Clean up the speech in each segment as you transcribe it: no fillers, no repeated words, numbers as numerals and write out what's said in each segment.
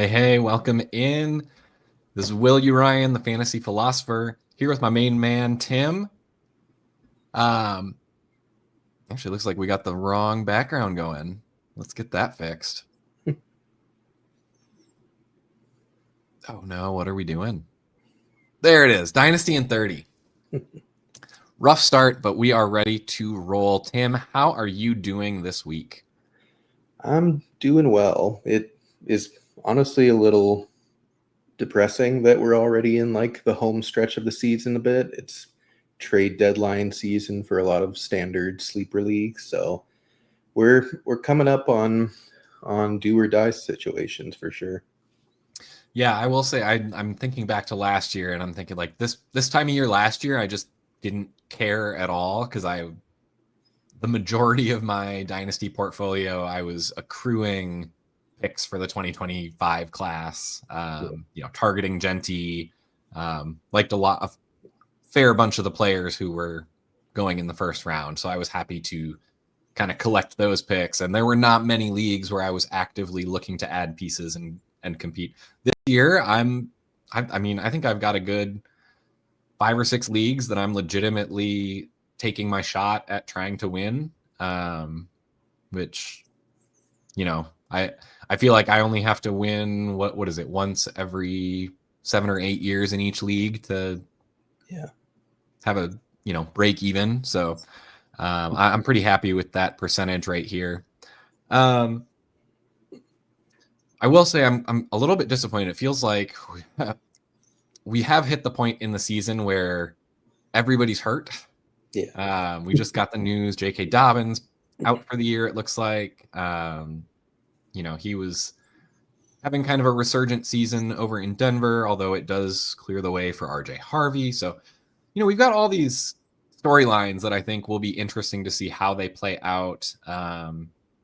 Hey, welcome in. This is Will U. Ryan, the fantasy philosopher, here with my main man, Tim. Um, Actually, looks like we got the wrong background going. Let's get that fixed. Oh no, what are we doing? There it is, Dynasty in 30. Rough start, but we are ready to roll. Tim, how are you doing this week? I'm doing well. It is honestly a little depressing that we're already in like the home stretch of the season a bit. It's trade deadline season for a lot of standard sleeper leagues, so we're coming up on do or die situations for sure. Yeah, I will say I'm thinking back to last year, and I'm thinking like this time of year last year, I just didn't care at all because the majority of my dynasty portfolio, I was accruing picks for the 2025 class. Yeah. Targeting Genty, liked a fair bunch of the players who were going in the first round. So I was happy to kind of collect those picks. And there were not many leagues where I was actively looking to add pieces and compete. This year, I think I've got a good 5 or 6 leagues that I'm legitimately taking my shot at trying to win. Which, I feel like I only have to win what is it, once every 7 or 8 years in each league to Yeah. have a break even. So I'm pretty happy with that percentage right here. Um, I will say I'm a little bit disappointed. It feels like we have hit the point in the season where everybody's hurt. Yeah. We just got the news. J.K. Dobbins out for the year, it looks like. He was having kind of a resurgent season over in Denver, although it does clear the way for RJ Harvey. So, we've got all these storylines that I think will be interesting to see how they play out.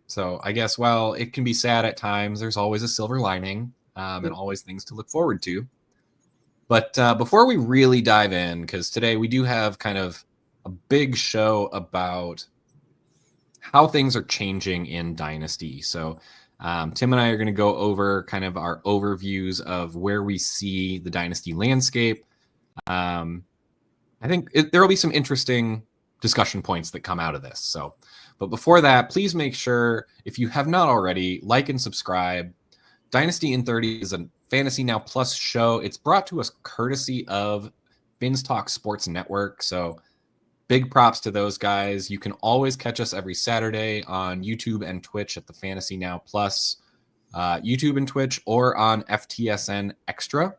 So I guess while it can be sad at times, there's always a silver lining and always things to look forward to. But before we really dive in, because today we do have kind of a big show about how things are changing in Dynasty. So Tim and I are going to go over kind of our overviews of where we see the Dynasty landscape. I think there will be some interesting discussion points that come out of this. So, but before that, please make sure, if you have not already, like and subscribe. Dynasty in 30 is a Fantasy Now Plus show. It's brought to us courtesy of Finns Talk Sports Network. So big props to those guys. You can always catch us every Saturday on YouTube and Twitch at the Fantasy Now Plus YouTube and Twitch, or on FTSN Extra.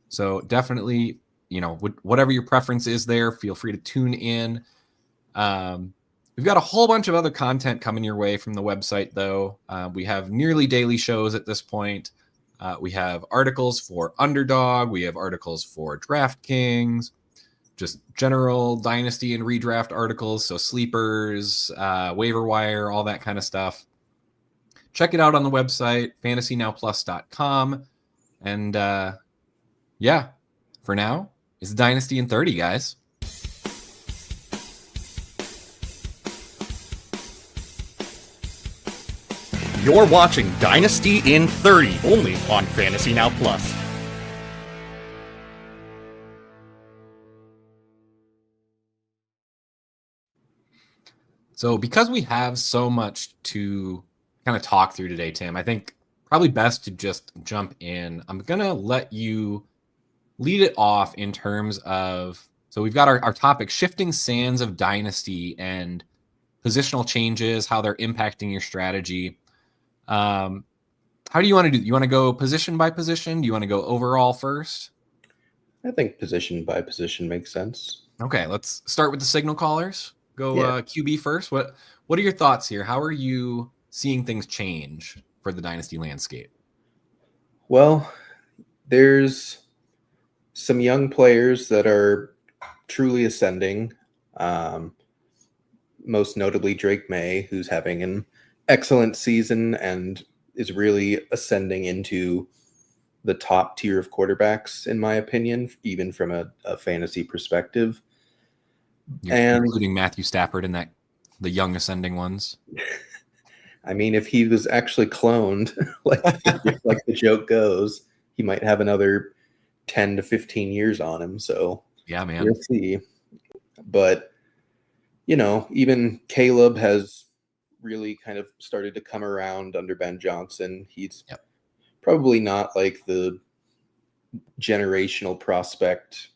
So definitely, whatever your preference is there, feel free to tune in. We've got a whole bunch of other content coming your way from the website, though. We have nearly daily shows at this point. We have articles for Underdog. We have articles for DraftKings, just general Dynasty and redraft articles. So sleepers, waiver wire, all that kind of stuff. Check it out on the website, fantasynowplus.com. And yeah, for now, it's Dynasty in 30, guys. You're watching Dynasty in 30, only on Fantasy Now Plus. So because we have so much to kind of talk through today, Tim, I think probably best to just jump in. I'm going to let you lead it off in terms of, so we've got our topic, shifting sands of Dynasty and positional changes, how they're impacting your strategy. How do you want to do? You want to go position by position? Do you want to go overall first? I think position by position makes sense. Okay, let's start with the signal callers. Go Yeah. QB first. What are your thoughts here? How are you seeing things change for the Dynasty landscape? Well, there's some young players that are truly ascending. Most notably Drake May, who's having an excellent season and is really ascending into the top tier of quarterbacks, in my opinion, even from a fantasy perspective. You're And including Matthew Stafford in that, the young ascending ones. I mean, if he was actually cloned, like the joke goes, he might have another 10 to 15 years on him. So Yeah, man. we'll see. But, even Caleb has really kind of started to come around under Ben Johnson. He's probably not like the generational prospect,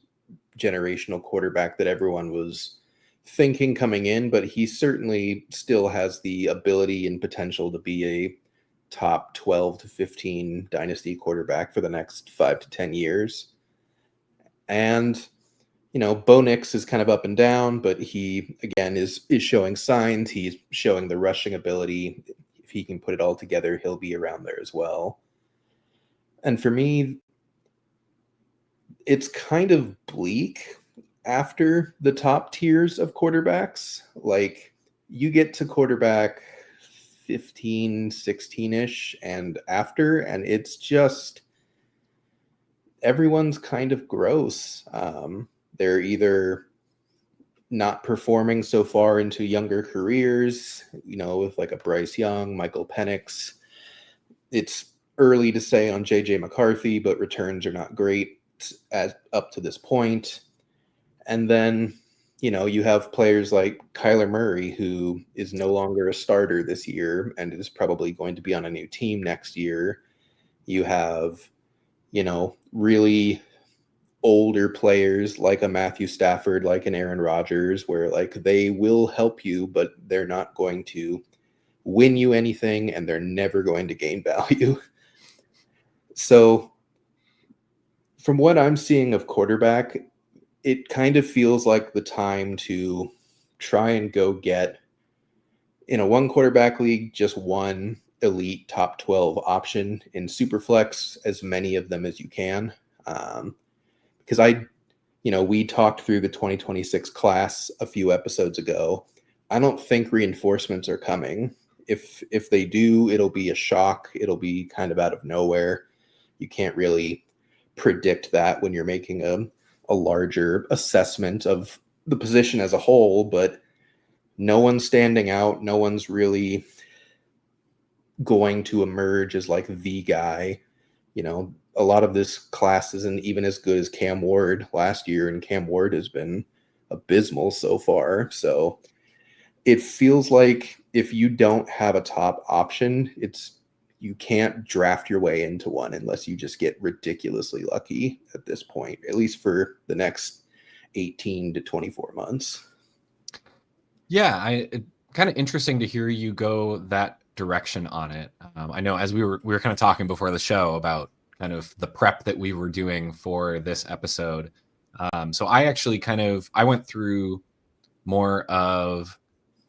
generational quarterback that everyone was thinking coming in, but he certainly still has the ability and potential to be a top 12 to 15 dynasty quarterback for the next 5 to 10 years. And Bo Nix is kind of up and down, but he again is showing signs. He's showing the rushing ability. If he can put it all together, he'll be around there as well. And for me, it's kind of bleak after the top tiers of quarterbacks. Like, you get to quarterback 15, 16-ish and after, and it's just everyone's kind of gross. They're either not performing so far into younger careers, with like a Bryce Young, Michael Penix. It's early to say on JJ McCarthy, but returns are not great up to this point. And then, you have players like Kyler Murray, who is no longer a starter this year and is probably going to be on a new team next year. You have, really older players like a Matthew Stafford, like an Aaron Rodgers, where like they will help you, but they're not going to win you anything and they're never going to gain value. So from what I'm seeing of quarterback, it kind of feels like the time to try and go get, in a one quarterback league, just one elite top 12 option in Superflex, as many of them as you can. Because we talked through the 2026 class a few episodes ago. I don't think reinforcements are coming. If they do, it'll be a shock. It'll be kind of out of nowhere. You can't really predict that when you're making a larger assessment of the position as a whole, but no one's standing out. No one's really going to emerge as like the guy. A lot of this class isn't even as good as Cam Ward last year, and Cam Ward has been abysmal so far. So it feels like if you don't have a top option, you can't draft your way into one unless you just get ridiculously lucky at this point, at least for the next 18 to 24 months. Yeah, kind of interesting to hear you go that direction on it. I know as we were kind of talking before the show about kind of the prep that we were doing for this episode. So I actually I went through more of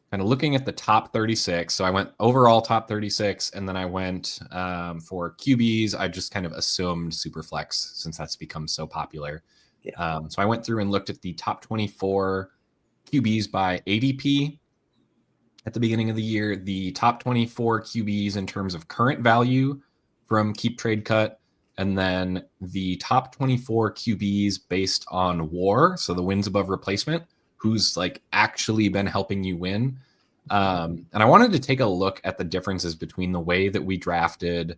kind of looking at the top 36. So I went overall top 36, and then I went for QBs. I just kind of assumed Superflex since that's become so popular. Yeah. So I went through and looked at the top 24 QBs by ADP at the beginning of the year, the top 24 QBs in terms of current value from Keep Trade Cut, and then the top 24 QBs based on WAR, so the wins above replacement, who's like actually been helping you win. And I wanted to take a look at the differences between the way that we drafted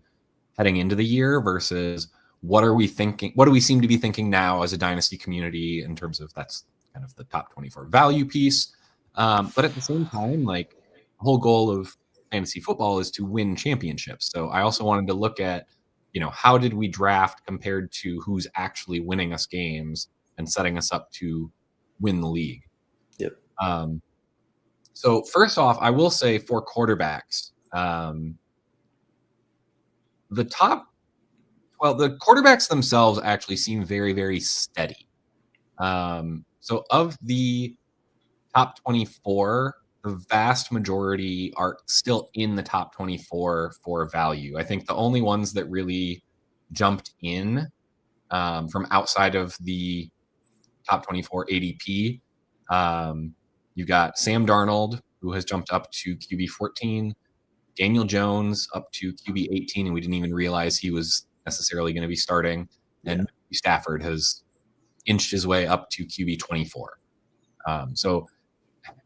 heading into the year versus what are we thinking, what do we seem to be thinking now as a dynasty community in terms of that's kind of the top 24 value piece. But at the same time, like the whole goal of fantasy football is to win championships. So I also wanted to look at, how did we draft compared to who's actually winning us games and setting us up to win the league. Yep. So first off, I will say for quarterbacks, the quarterbacks themselves actually seem very, very steady. So of the top 24, the vast majority are still in the top 24 for value. I think the only ones that really jumped in from outside of the top 24 ADP, you've got Sam Darnold, who has jumped up to QB 14, Daniel Jones up to QB 18, and we didn't even realize he was necessarily going to be starting. And Stafford has inched his way up to QB 24. So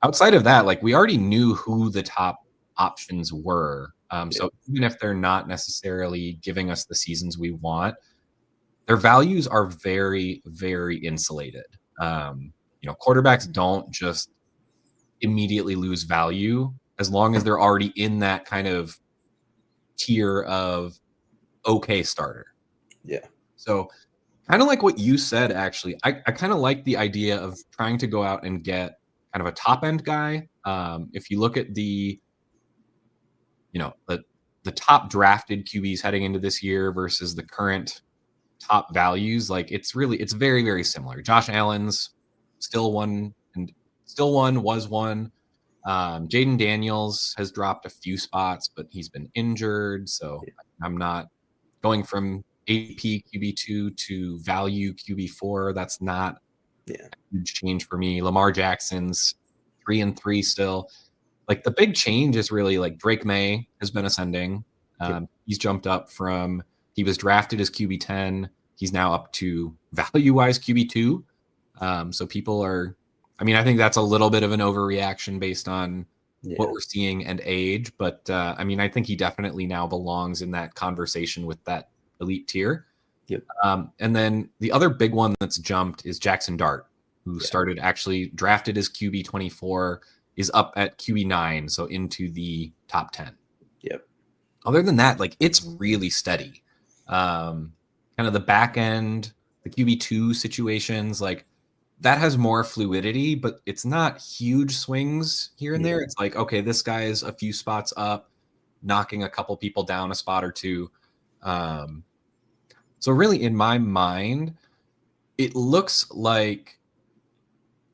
outside of that, like we already knew who the top options were. So even if they're not necessarily giving us the seasons we want, their values are very, very insulated. Quarterbacks don't just immediately lose value as long as they're already in that kind of tier of okay starter. Yeah. So kind of like what you said, actually, I kind of like the idea of trying to go out and get kind of a top end guy. If you look at the top drafted QBs heading into this year versus the current top values, like it's very, very similar. Josh Allen's still one was one. Jaden Daniels has dropped a few spots, but he's been injured. So I'm not going from AP QB2 to value QB4. That's not a huge change for me. Lamar Jackson's 3-3 still. Like the big change is really like Drake May has been ascending. He's jumped up from, he was drafted as QB10. He's now up to value-wise QB2. So people are, I think that's a little bit of an overreaction based on what we're seeing and age. But I think he definitely now belongs in that conversation with that elite tier. And then the other big one that's jumped is Jackson Dart, who started actually drafted as QB24, is up at QB9, so into the top 10. Other than that, like it's really steady. Kind of the back end, the QB2 situations, like that has more fluidity, but it's not huge swings here and there. It's like, okay, this guy is a few spots up, knocking a couple people down a spot or two. So really, in my mind, it looks like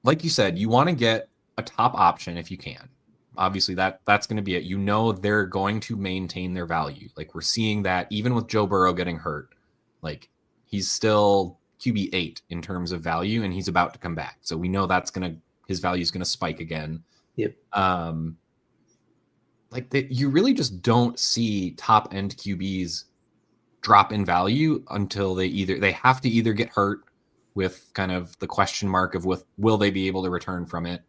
you said, you want to get a top option if you can. Obviously, that's going to be it. They're going to maintain their value. Like we're seeing that even with Joe Burrow getting hurt, like he's still QB8 in terms of value, and he's about to come back. So we know his value is going to spike again. You really just don't see top end QBs drop in value until they have to either get hurt with kind of the question mark of will they be able to return from it,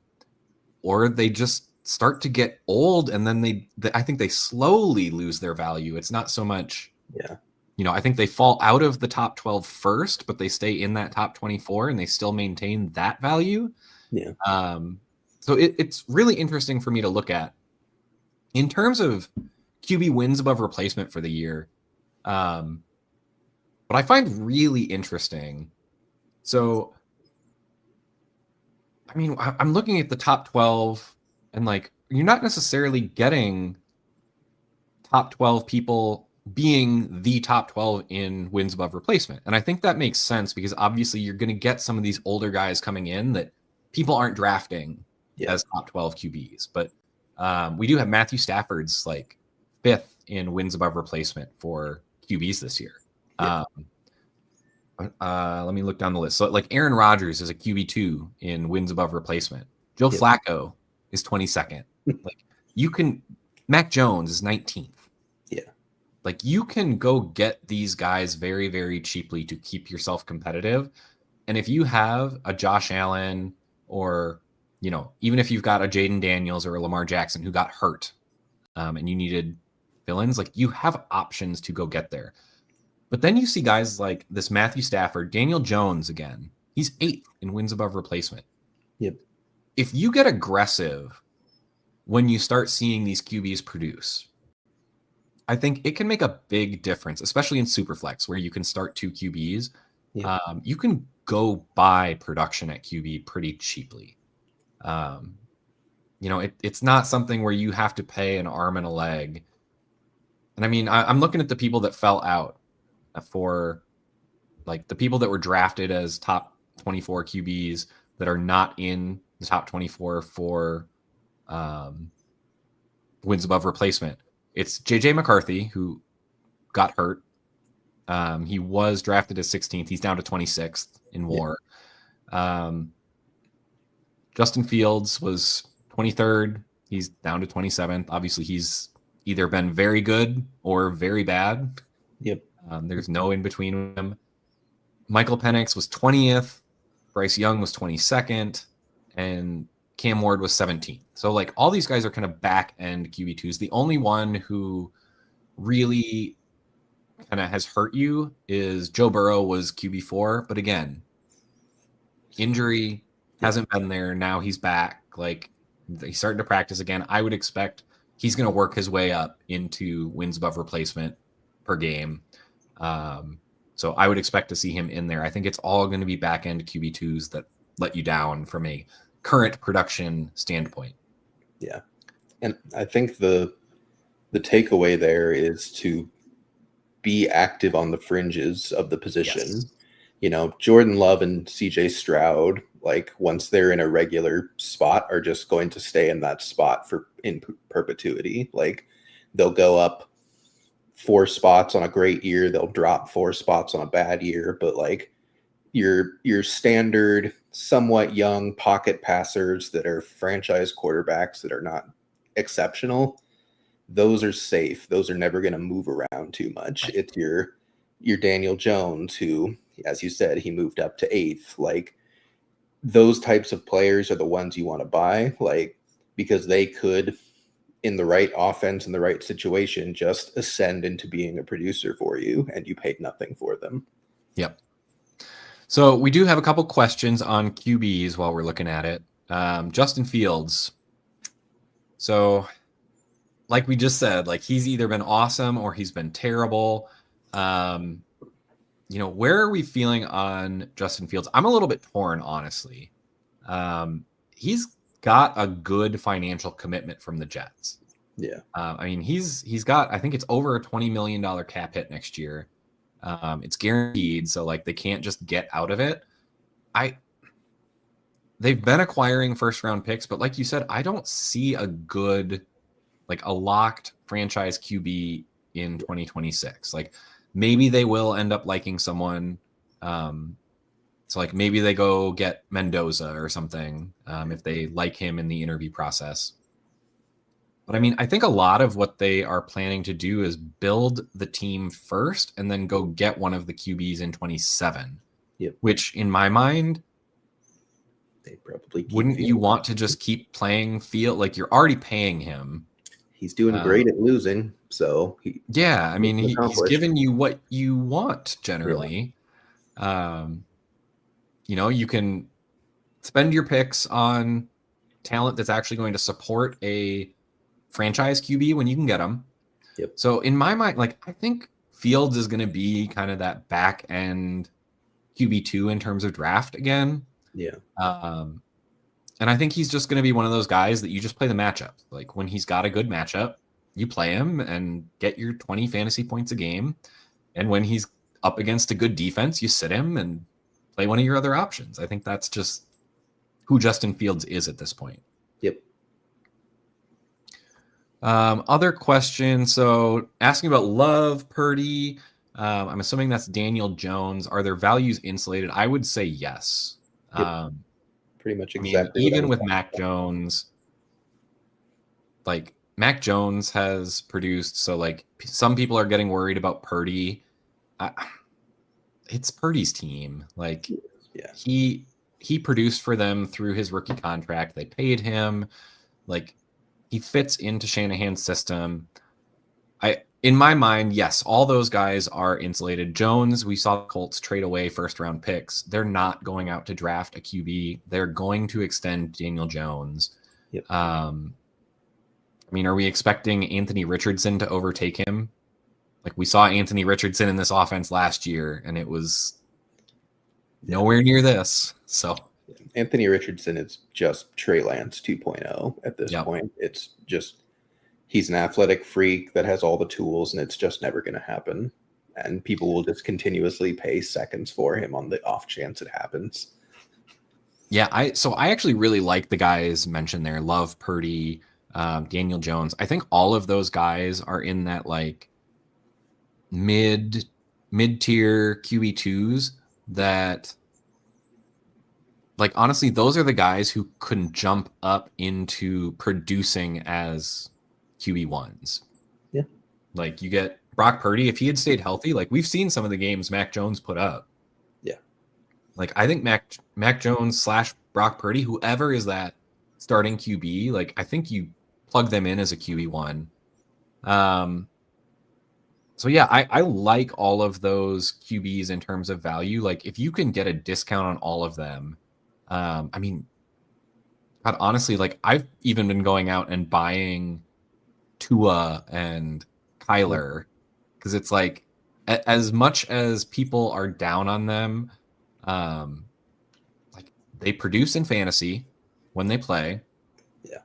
or they just start to get old and then I think they slowly lose their value. It's not so much, I think they fall out of the top 12 first, but they stay in that top 24 and they still maintain that value. So it's really interesting for me to look at in terms of QB wins above replacement for the year. What I find really interesting, so I'm looking at the top 12 and like you're not necessarily getting top 12 people being the top 12 in wins above replacement. And I think that makes sense because obviously you're going to get some of these older guys coming in that people aren't drafting as top 12 QBs. But we do have Matthew Stafford's like 5th in wins above replacement for QBs this year. Let me look down the list. So like Aaron Rodgers is a QB2 in wins above replacement. Joe Flacco is 22nd. Like Mac Jones is 19th. Like you can go get these guys very, very cheaply to keep yourself competitive. And if you have a Josh Allen or, even if you've got a Jaden Daniels or a Lamar Jackson who got hurt and you needed fill-ins, like you have options to go get there. But then you see guys like this Matthew Stafford, Daniel Jones again. He's 8th in wins above replacement. If you get aggressive when you start seeing these QBs produce, I think it can make a big difference, especially in Superflex where you can start 2 QBs. You can go buy production at QB pretty cheaply. It's not something where you have to pay an arm and a leg. And I'm looking at the people that fell out for like the people that were drafted as top 24 QBs that are not in the top 24 for wins above replacement. It's JJ McCarthy who got hurt. He was drafted as 16th. He's down to 26th in WAR. Justin Fields was 23rd. He's down to 27th. Obviously, he's either been very good or very bad. There's no in between with him. Michael Penix was 20th. Bryce Young was 22nd. And Cam Ward was 17th. So like all these guys are kind of back end QB2s. The only one who really kind of has hurt you is Joe Burrow was QB4, but again, injury hasn't been there. Now he's back. Like he's starting to practice again. I would expect he's going to work his way up into wins above replacement per game. So I would expect to see him in there. I think it's all going to be back end QB2s that let you down from a current production standpoint. Yeah. And I think the takeaway there is to be active on the fringes of the position. Yes. You know, Jordan Love and CJ Stroud, like once they're in a regular spot, are just going to stay in that spot in perpetuity. Like they'll go up 4 spots on a great year, they'll drop 4 spots on a bad year, but like your standard, somewhat young pocket passers that are franchise quarterbacks that are not exceptional, those are safe. Those are never going to move around too much. It's your Daniel Jones, who, as you said, he moved up to 8th. Like those types of players are the ones you want to buy, like because they could, in the right offense, in the right situation, just ascend into being a producer for you, and you paid nothing for them. Yep. So we do have a couple questions on QBs while we're looking at it. Justin Fields. So like we just said, like he's either been awesome or he's been terrible. You know, where are we feeling on Justin Fields? I'm a little bit torn, honestly. He's got a good financial commitment from the Jets. Yeah. I mean, he's got, I think it's over a $20 million cap hit next year. It's guaranteed, so like they can't just get out of it. They've been acquiring first round picks, but like you said, I don't see a good, like a locked franchise QB in 2026. Like maybe they will end up liking someone. So like maybe they go get Mendoza or something if they like him in the interview process. But I mean, I think a lot of what they are planning to do is build the team first and then go get one of the QBs in 27. Yep. Which in my mind, they probably wouldn't you want to just keep playing Field? Like you're already paying him. He's doing great at losing. So I mean, he's giving you what you want generally. Yeah. You know, you can spend your picks on talent that's actually going to support a franchise QB when you can get them. Yep. So in my mind, like I think Fields is going to be kind of that back end QB2 in terms of draft again. Yeah. And I think he's just going to be one of those guys that you just play the matchup. Like when he's got a good matchup, you play him and get your 20 fantasy points a game. And when he's up against a good defense, you sit him and play one of your other options. I think that's just who Justin Fields is at this point. Yep. Other questions. So asking about Love, Purdy. I'm assuming that's Daniel Jones. Are their values insulated? I would say yes. Yep. Pretty much exactly. I mean, even with Mac Jones, like Mac Jones has produced. So like some people are getting worried about Purdy. It's Purdy's team. Like yeah. He produced for them through his rookie contract. They paid him. Like he fits into Shanahan's system. In my mind, yes, all those guys are insulated. Jones, we saw the Colts trade away first round picks. They're not going out to draft a QB. They're going to extend Daniel Jones. Yep. I mean, are we expecting Anthony Richardson to overtake him? Like we saw Anthony Richardson in this offense last year, and it was nowhere near this. So Anthony Richardson is just Trey Lance 2.0 at this point. It's just he's an athletic freak that has all the tools, and it's just never going to happen. And people will just continuously pay seconds for him on the off chance it happens. Yeah, I actually really like the guys mentioned there. Love, Purdy, Daniel Jones. I think all of those guys are in that like mid-tier QB2s that like honestly, those are the guys who couldn't jump up into producing as QB1s. Yeah. Like you get Brock Purdy, if he had stayed healthy, like we've seen some of the games Mac Jones put up. Yeah. Like I think Mac Jones / Brock Purdy, whoever is that starting QB, like I think you plug them in as a QB1. So yeah, I like all of those QBs in terms of value. Like if you can get a discount on all of them, I mean, God, honestly, like I've even been going out and buying Tua and Kyler because it's like as much as people are down on them, um, like they produce in fantasy when they play. Yeah.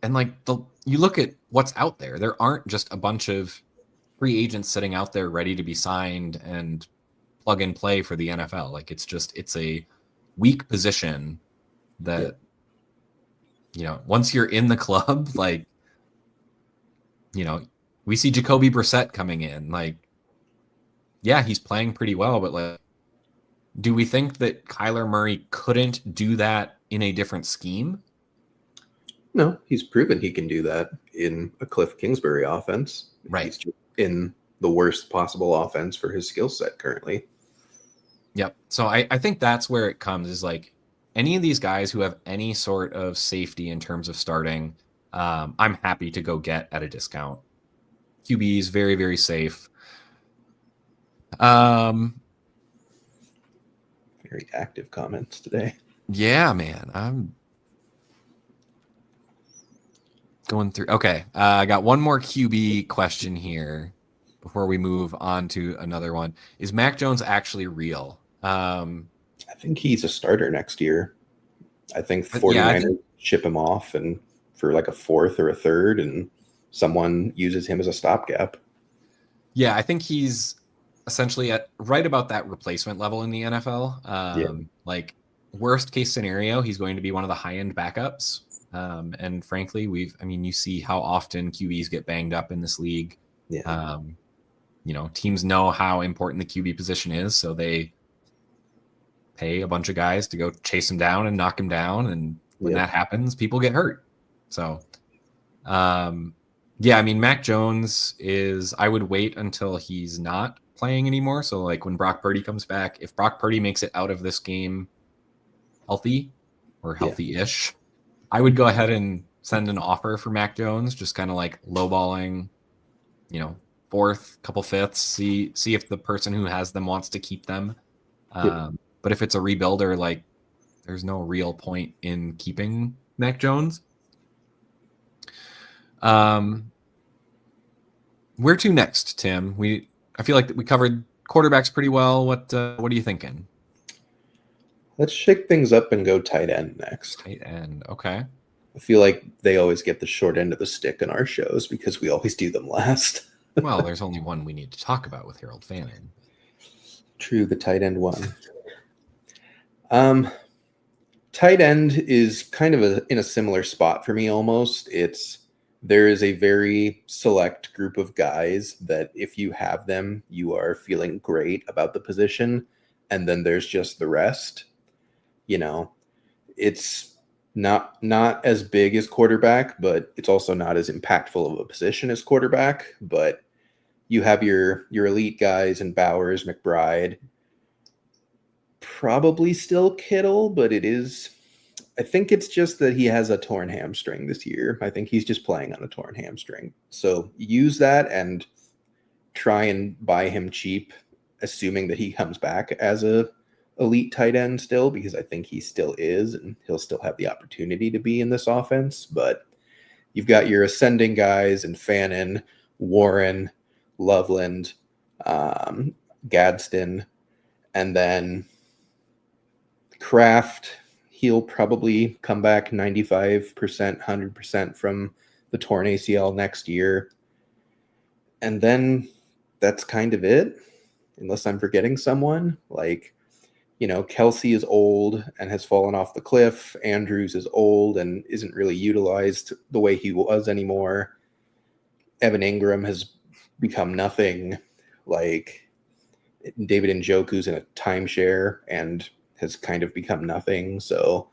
And like you look at what's out there, there aren't just a bunch of free agents sitting out there ready to be signed and plug and play for the NFL. Like it's a weak position that, once you're in the club, like, we see Jacoby Brissett coming in. Like, yeah, he's playing pretty well, but like, do we think that Kyler Murray couldn't do that in a different scheme? No, he's proven he can do that in a Cliff Kingsbury offense. Right. He's just in the worst possible offense for his skill set currently. Yep. So I think that's where it comes, is like any of these guys who have any sort of safety in terms of starting, I'm happy to go get at a discount. QB is very, very safe. Very active comments today. Yeah, man. I'm going through. Okay. I got one more QB question here before we move on to another one. Is Mac Jones actually real? I think he's a starter next year. I think 49ers ship him off and for like a fourth or a third, and someone uses him as a stopgap. Yeah, I think he's essentially at right about that replacement level in the NFL. Like worst case scenario, he's going to be one of the high end backups. And frankly, you see how often QBs get banged up in this league. Yeah. Teams know how important the QB position is, so they pay a bunch of guys to go chase him down and knock him down. And when that happens, people get hurt. So, Mac Jones I would wait until he's not playing anymore. So like when Brock Purdy comes back, if Brock Purdy makes it out of this game healthy or healthy-ish, I would go ahead and send an offer for Mac Jones, just kind of like lowballing, fourth, couple fifths, see if the person who has them wants to keep them. But if it's a rebuilder, like there's no real point in keeping Mac Jones. Where to next, Tim? I feel like we covered quarterbacks pretty well. What are you thinking? Let's shake things up and go tight end next. Tight end, okay. I feel like they always get the short end of the stick in our shows because we always do them last. Well, there's only one we need to talk about with Harold Fannin. True, the tight end one. Tight end is kind of in a similar spot for me almost. There is a very select group of guys that if you have them, you are feeling great about the position. And then there's just the rest. It's not as big as quarterback, but it's also not as impactful of a position as quarterback. But you have your elite guys and Bowers, McBride, probably still Kittle, but I think it's just that he has a torn hamstring this year. I think he's just playing on a torn hamstring. So use that and try and buy him cheap, assuming that he comes back as a elite tight end still, because I think he still is, and he'll still have the opportunity to be in this offense. But you've got your ascending guys and Fannin, Warren, Loveland, Gadsden, and then Kraft. He'll probably come back 95%, 100% from the torn ACL next year. And then that's kind of it, unless I'm forgetting someone. Like, Kelsey is old and has fallen off the cliff. Andrews is old and isn't really utilized the way he was anymore. Evan Ingram has become nothing. Like, David Njoku's in a timeshare and has kind of become nothing. So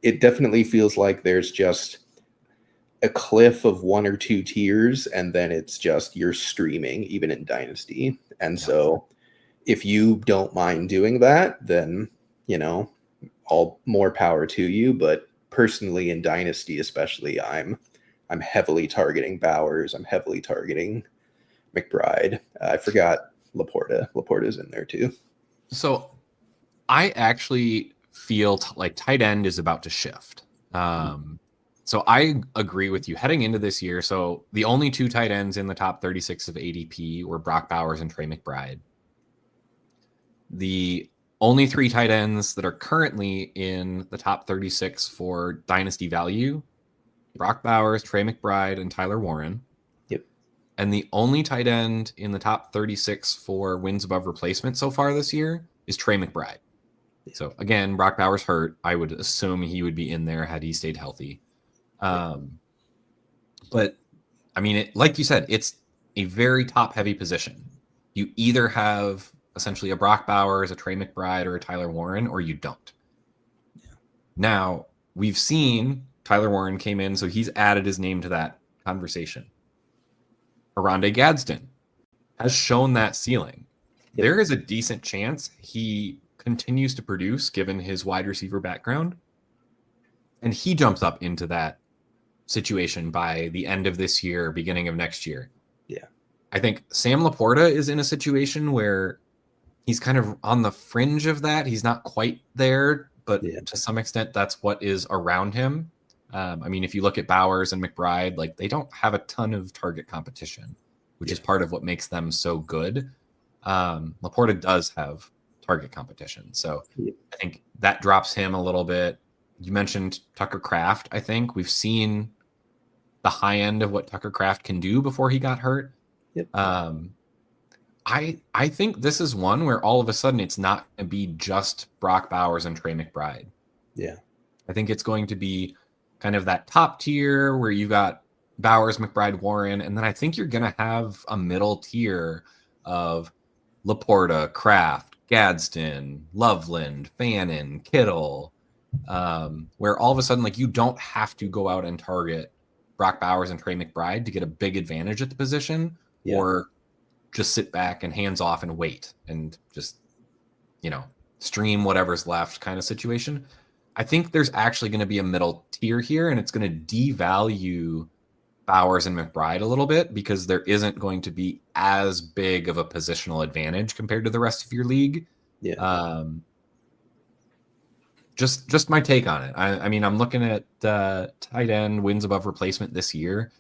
it definitely feels like there's just a cliff of one or two tiers, and then it's just you're streaming even in Dynasty. And so if you don't mind doing that, then, all more power to you. But personally in Dynasty especially, I'm heavily targeting Bowers. I'm heavily targeting McBride. I forgot Laporta. Laporta's in there too. So I actually feel like tight end is about to shift. So I agree with you heading into this year. So the only 2 tight ends in the top 36 of ADP were Brock Bowers and Trey McBride. The only 3 tight ends that are currently in the top 36 for dynasty value, Brock Bowers, Trey McBride, and Tyler Warren. Yep. And the only tight end in the top 36 for wins above replacement so far this year is Trey McBride. So again, Brock Bowers hurt. I would assume he would be in there had he stayed healthy. But I mean, like you said, it's a very top heavy position. You either have essentially a Brock Bowers, a Trey McBride, or a Tyler Warren, or you don't. Yeah. Now we've seen Tyler Warren came in, so he's added his name to that conversation. Oronde Gadsden has shown that ceiling. Yep. There is a decent chance he continues to produce given his wide receiver background. And he jumps up into that situation by the end of this year, beginning of next year. Yeah. I think Sam Laporta is in a situation where he's kind of on the fringe of that. He's not quite there, but to some extent, that's what is around him. I mean, if you look at Bowers and McBride, like they don't have a ton of target competition, which is part of what makes them so good. Laporta does have target competition. So I think that drops him a little bit. You mentioned Tucker Kraft. I think we've seen the high end of what Tucker Kraft can do before he got hurt. Yep. I think this is one where all of a sudden it's not going to be just Brock Bowers and Trey McBride. Yeah. I think it's going to be kind of that top tier where you got Bowers, McBride, Warren, and then I think you're going to have a middle tier of Laporta, Kraft, Gadsden, Loveland, Fannin, Kittle, where all of a sudden, like, you don't have to go out and target Brock Bowers and Trey McBride to get a big advantage at the position, or just sit back and hands off and wait and just, stream whatever's left kind of situation. I think there's actually going to be a middle tier here, and it's going to devalue Bowers and McBride a little bit because there isn't going to be as big of a positional advantage compared to the rest of your league. Yeah. Just my take on it. I mean, I'm looking at tight end wins above replacement this year.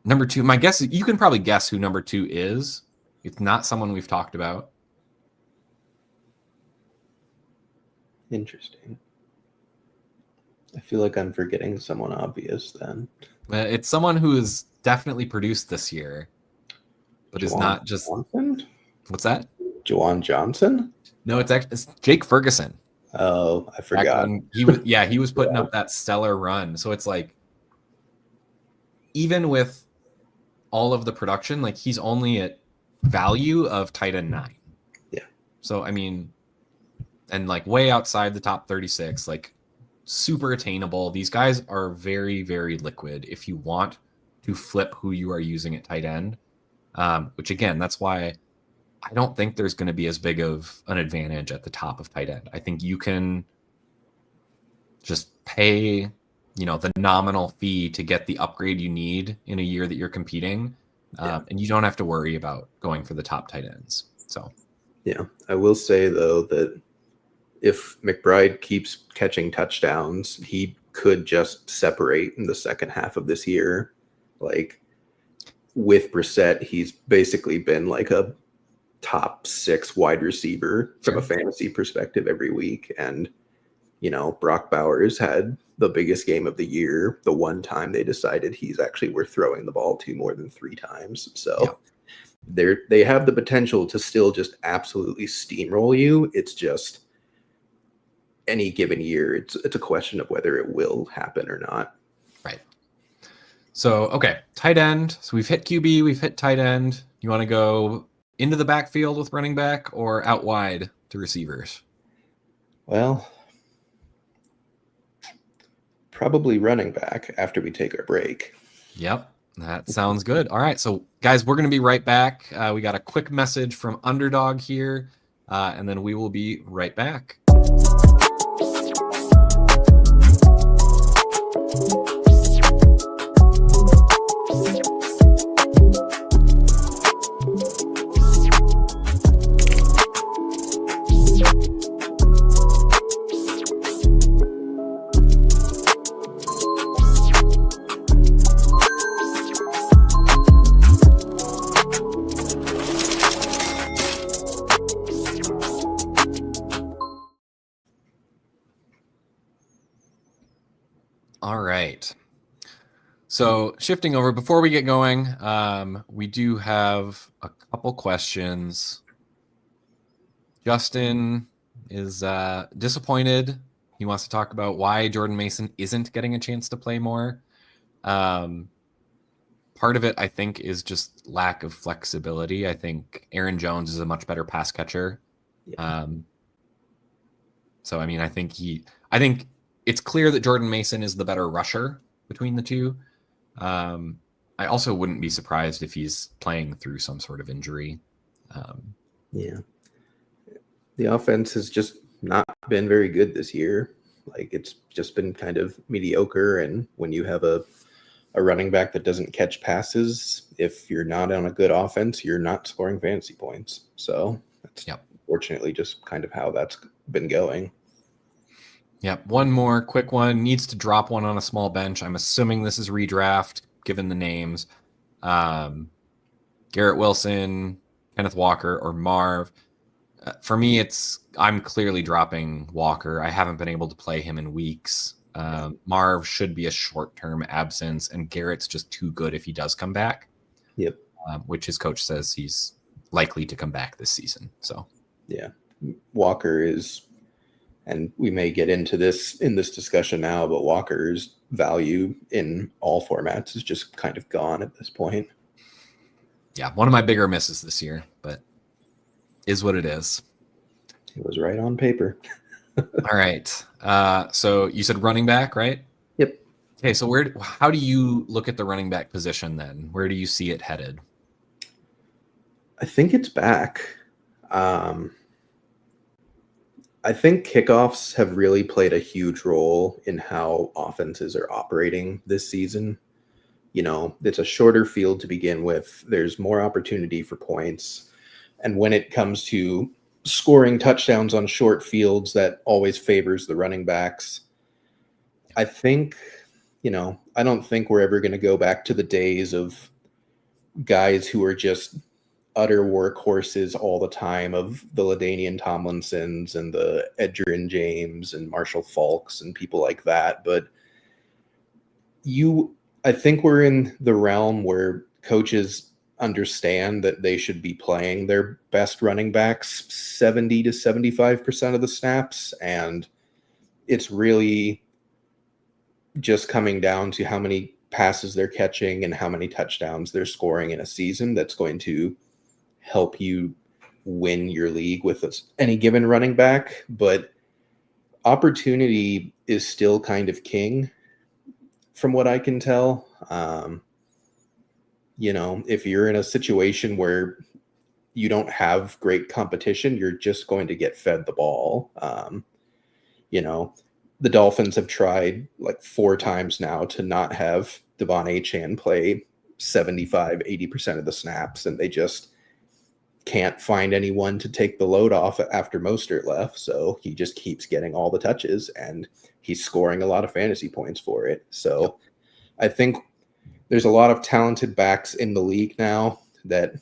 Number 2, my guess is you can probably guess who number 2 is. It's not someone we've talked about. Interesting. I feel like I'm forgetting someone obvious then. It's someone who has definitely produced this year, but is not just. Johnson? What's that? Juwan Johnson? No, it's Jake Ferguson. Oh, I forgot. He was putting up that stellar run. So it's like, even with all of the production, like he's only at value of tight end 9. Yeah. So I mean, and like way outside the top 36, like super attainable. These guys are very, very liquid if you want to flip who you are using at tight end. Which again, that's why I don't think there's going to be as big of an advantage at the top of tight end. I think you can just pay, the nominal fee to get the upgrade you need in a year that you're competing. And you don't have to worry about going for the top tight ends. So, yeah, I will say though that if McBride keeps catching touchdowns, he could just separate in the second half of this year. Like with Brissett, he's basically been like a top 6 wide receiver from a fantasy perspective every week. And, Brock Bowers had the biggest game of the year the one time they decided he's actually worth throwing the ball to more than 3 times. So they have the potential to still just absolutely steamroll you. It's just any given year, it's a question of whether it will happen or not. Right. So, okay, tight end. So we've hit QB, we've hit tight end. You want to go into the backfield with running back or out wide to receivers? Well, probably running back after we take our break. Yep, that sounds good. All right, so guys, we're going to be right back. We got a quick message from Underdog here, and then we will be right back. So shifting over, before we get going, we do have a couple questions. Justin is disappointed. He wants to talk about why Jordan Mason isn't getting a chance to play more. Part of it, I think, is just lack of flexibility. I think Aaron Jones is a much better pass catcher. Yeah. So, I mean, I think it's clear that Jordan Mason is the better rusher between the two. I also wouldn't be surprised if he's playing through some sort of injury. Yeah. The offense has just not been very good this year. Like, it's just been kind of mediocre. And when you have a running back that doesn't catch passes, if you're not on a good offense, you're not scoring fantasy points. So that's unfortunately just kind of how that's been going. Yep. One more quick one. Needs to drop one on a small bench. I'm assuming this is redraft, given the names. Garrett Wilson, Kenneth Walker, or Marv. For me, I'm clearly dropping Walker. I haven't been able to play him in weeks. Marv should be a short-term absence, and Garrett's just too good if he does come back. Yep. Which his coach says he's likely to come back this season. So yeah, Walker is, and we may get into this in this discussion now, but Walker's value in all formats is just kind of gone at this point. Yeah, one of my bigger misses this year, but is what it is. It was right on paper. All right. So you said running back, right? Yep. Okay, so how do you look at the running back position then? Where do you see it headed? I think it's back. I think kickoffs have really played a huge role in how offenses are operating this season. You know, it's a shorter field to begin with. There's more opportunity for points. And when it comes to scoring touchdowns on short fields, that always favors the running backs. I think, I don't think we're ever going to go back to the days of guys who are just utter workhorses all the time, of the LaDainian Tomlinsons and the Edgerrin James and Marshall Faulks and people like that. But I think we're in the realm where coaches understand that they should be playing their best running backs 70 to 75% of the snaps. And it's really just coming down to how many passes they're catching and how many touchdowns they're scoring in a season that's going to help you win your league with any given running back. But opportunity is still kind of king from what I can tell. If you're in a situation where you don't have great competition, you're just going to get fed the ball. The Dolphins have tried like 4 times now to not have Devon Achane play 75, 80% of the snaps, and they just can't find anyone to take the load off after Mostert left. So he just keeps getting all the touches, and he's scoring a lot of fantasy points for it. So I think there's a lot of talented backs in the league now that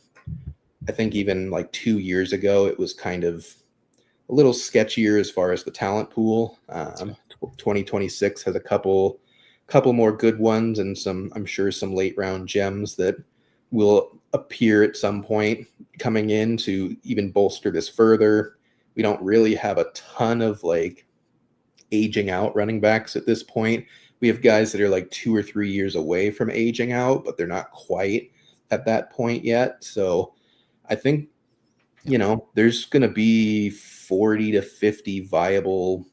I think even like 2 years ago, it was kind of a little sketchier as far as the talent pool. 2026 has a couple more good ones and I'm sure some late round gems that will appear at some point coming in to even bolster this further. We don't really have a ton of like aging out running backs at this point. We have guys that are like 2 or 3 years away from aging out, but they're not quite at that point yet. So I think, there's going to be 40 to 50 viable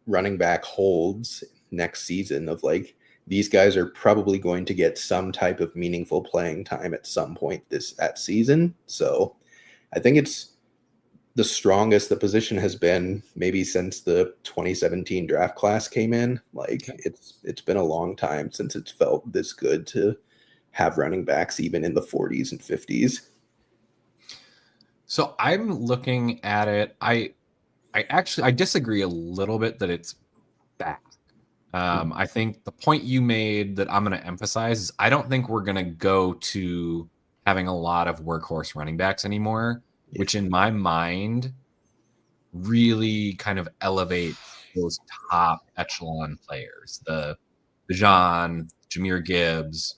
running back holds next season of like, these guys are probably going to get some type of meaningful playing time at some point that season. So I think it's the strongest the position has been maybe since the 2017 draft class came in. Like it's been a long time since it's felt this good to have running backs even in the 40s and 50s. So I'm looking at it. I disagree a little bit that it's back. I think the point you made that I'm going to emphasize is I don't think we're going to go to having a lot of workhorse running backs anymore, which in my mind really kind of elevate those top echelon players, the Bijan, Jahmyr Gibbs.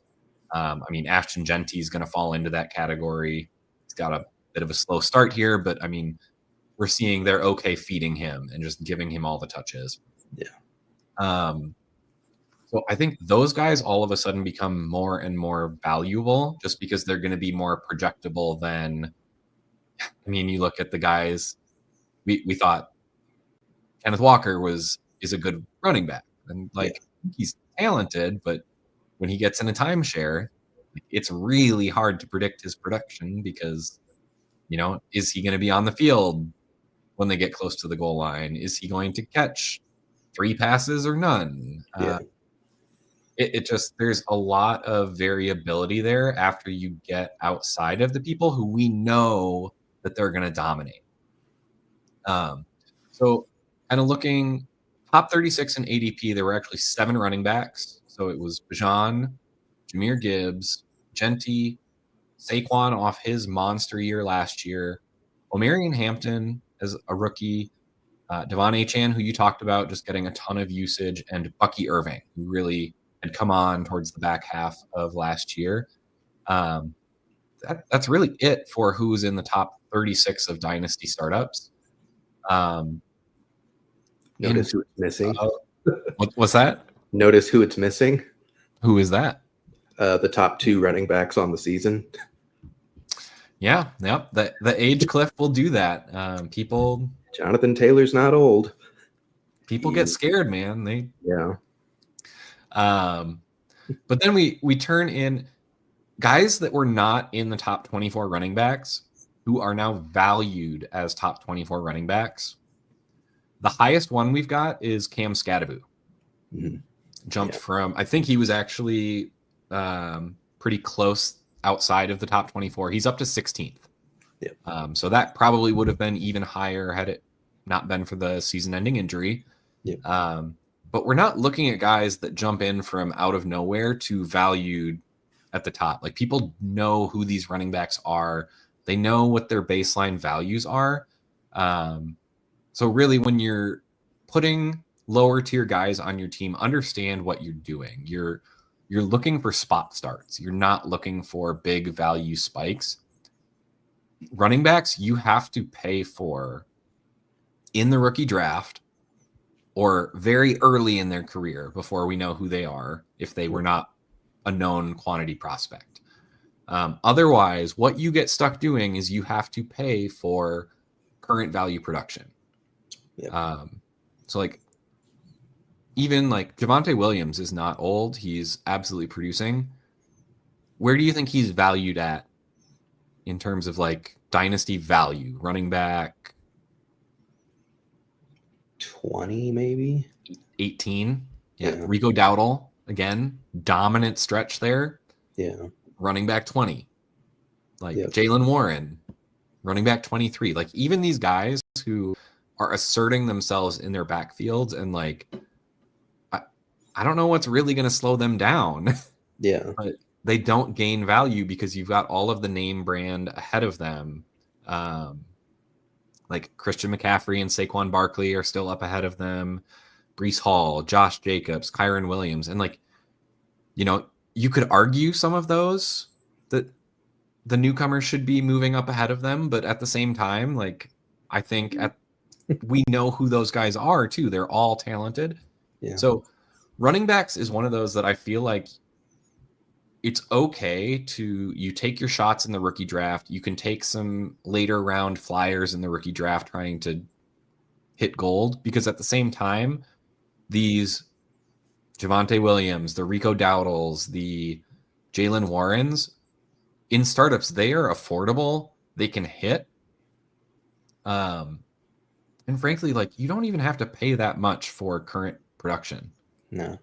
I mean, Ashton Genty is going to fall into that category. He's got a bit of a slow start here, but I mean, we're seeing they're okay feeding him and just giving him all the touches. Yeah. So I think those guys all of a sudden become more and more valuable just because they're going to be more projectable than, I mean, you look at the guys, we thought Kenneth Walker is a good running back. And like, he's talented, but when he gets in a timeshare, it's really hard to predict his production because, you know, is he going to be on the field when they get close to the goal line? Is he going to catch 3 passes or none? It just, there's a lot of variability there after you get outside of the people who we know that they're going to dominate. So kind of looking top 36 in ADP, there were actually 7 running backs. So it was Bijan, Jahmyr Gibbs, Genty, Saquon off his monster year last year, Omarion Hampton as a rookie, Devon Achane, who you talked about, just getting a ton of usage, and Bucky Irving, who really had come on towards the back half of last year. That's really it for who's in the top 36 of Dynasty startups. Notice who it's missing. What's that? Notice who it's missing. Who is that? The top 2 running backs on the season. Yeah, yep. The age cliff will do that. People. Jonathan Taylor's not old. People get scared, man. Yeah. But then we turn in guys that were not in the top 24 running backs who are now valued as top 24 running backs. The highest one we've got is Cam Scadaboo. Mm-hmm. Jumped from, I think he was actually pretty close outside of the top 24. He's up to 16th. Yeah. So that probably would have been even higher had it not been for the season-ending injury. Yeah. But we're not looking at guys that jump in from out of nowhere to valued at the top. Like, people know who these running backs are. They know what their baseline values are. So really, when you're putting lower tier guys on your team, understand what you're doing. You're looking for spot starts. You're not looking for big value spikes. Running backs, you have to pay for in the rookie draft or very early in their career before we know who they are, if they were not a known quantity prospect. Otherwise, what you get stuck doing is you have to pay for current value production. Yeah. So like, even like Javonte Williams is not old. He's absolutely producing. Where do you think he's valued at in terms of like dynasty value? Running back 20, maybe 18. Yeah. Rico Dowdle, again, dominant stretch there. Yeah. Running back 20. Like Jalen Warren, running back 23. Like, even these guys who are asserting themselves in their backfields, and like, I don't know what's really going to slow them down. Yeah. But they don't gain value because you've got all of the name brand ahead of them. Like Christian McCaffrey and Saquon Barkley are still up ahead of them. Breece Hall, Josh Jacobs, Kyron Williams. And like, you know, you could argue some of those that the newcomers should be moving up ahead of them. But at the same time, like, I think we know who those guys are too. They're all talented. Yeah. So running backs is one of those that I feel like it's okay to, you take your shots in the rookie draft. You can take some later round flyers in the rookie draft trying to hit gold, because at the same time, these Javonte Williams, the Rico Dowdles, the Jalen Warrens, in startups, they are affordable. They can hit. And frankly, like, you don't even have to pay that much for current production. No.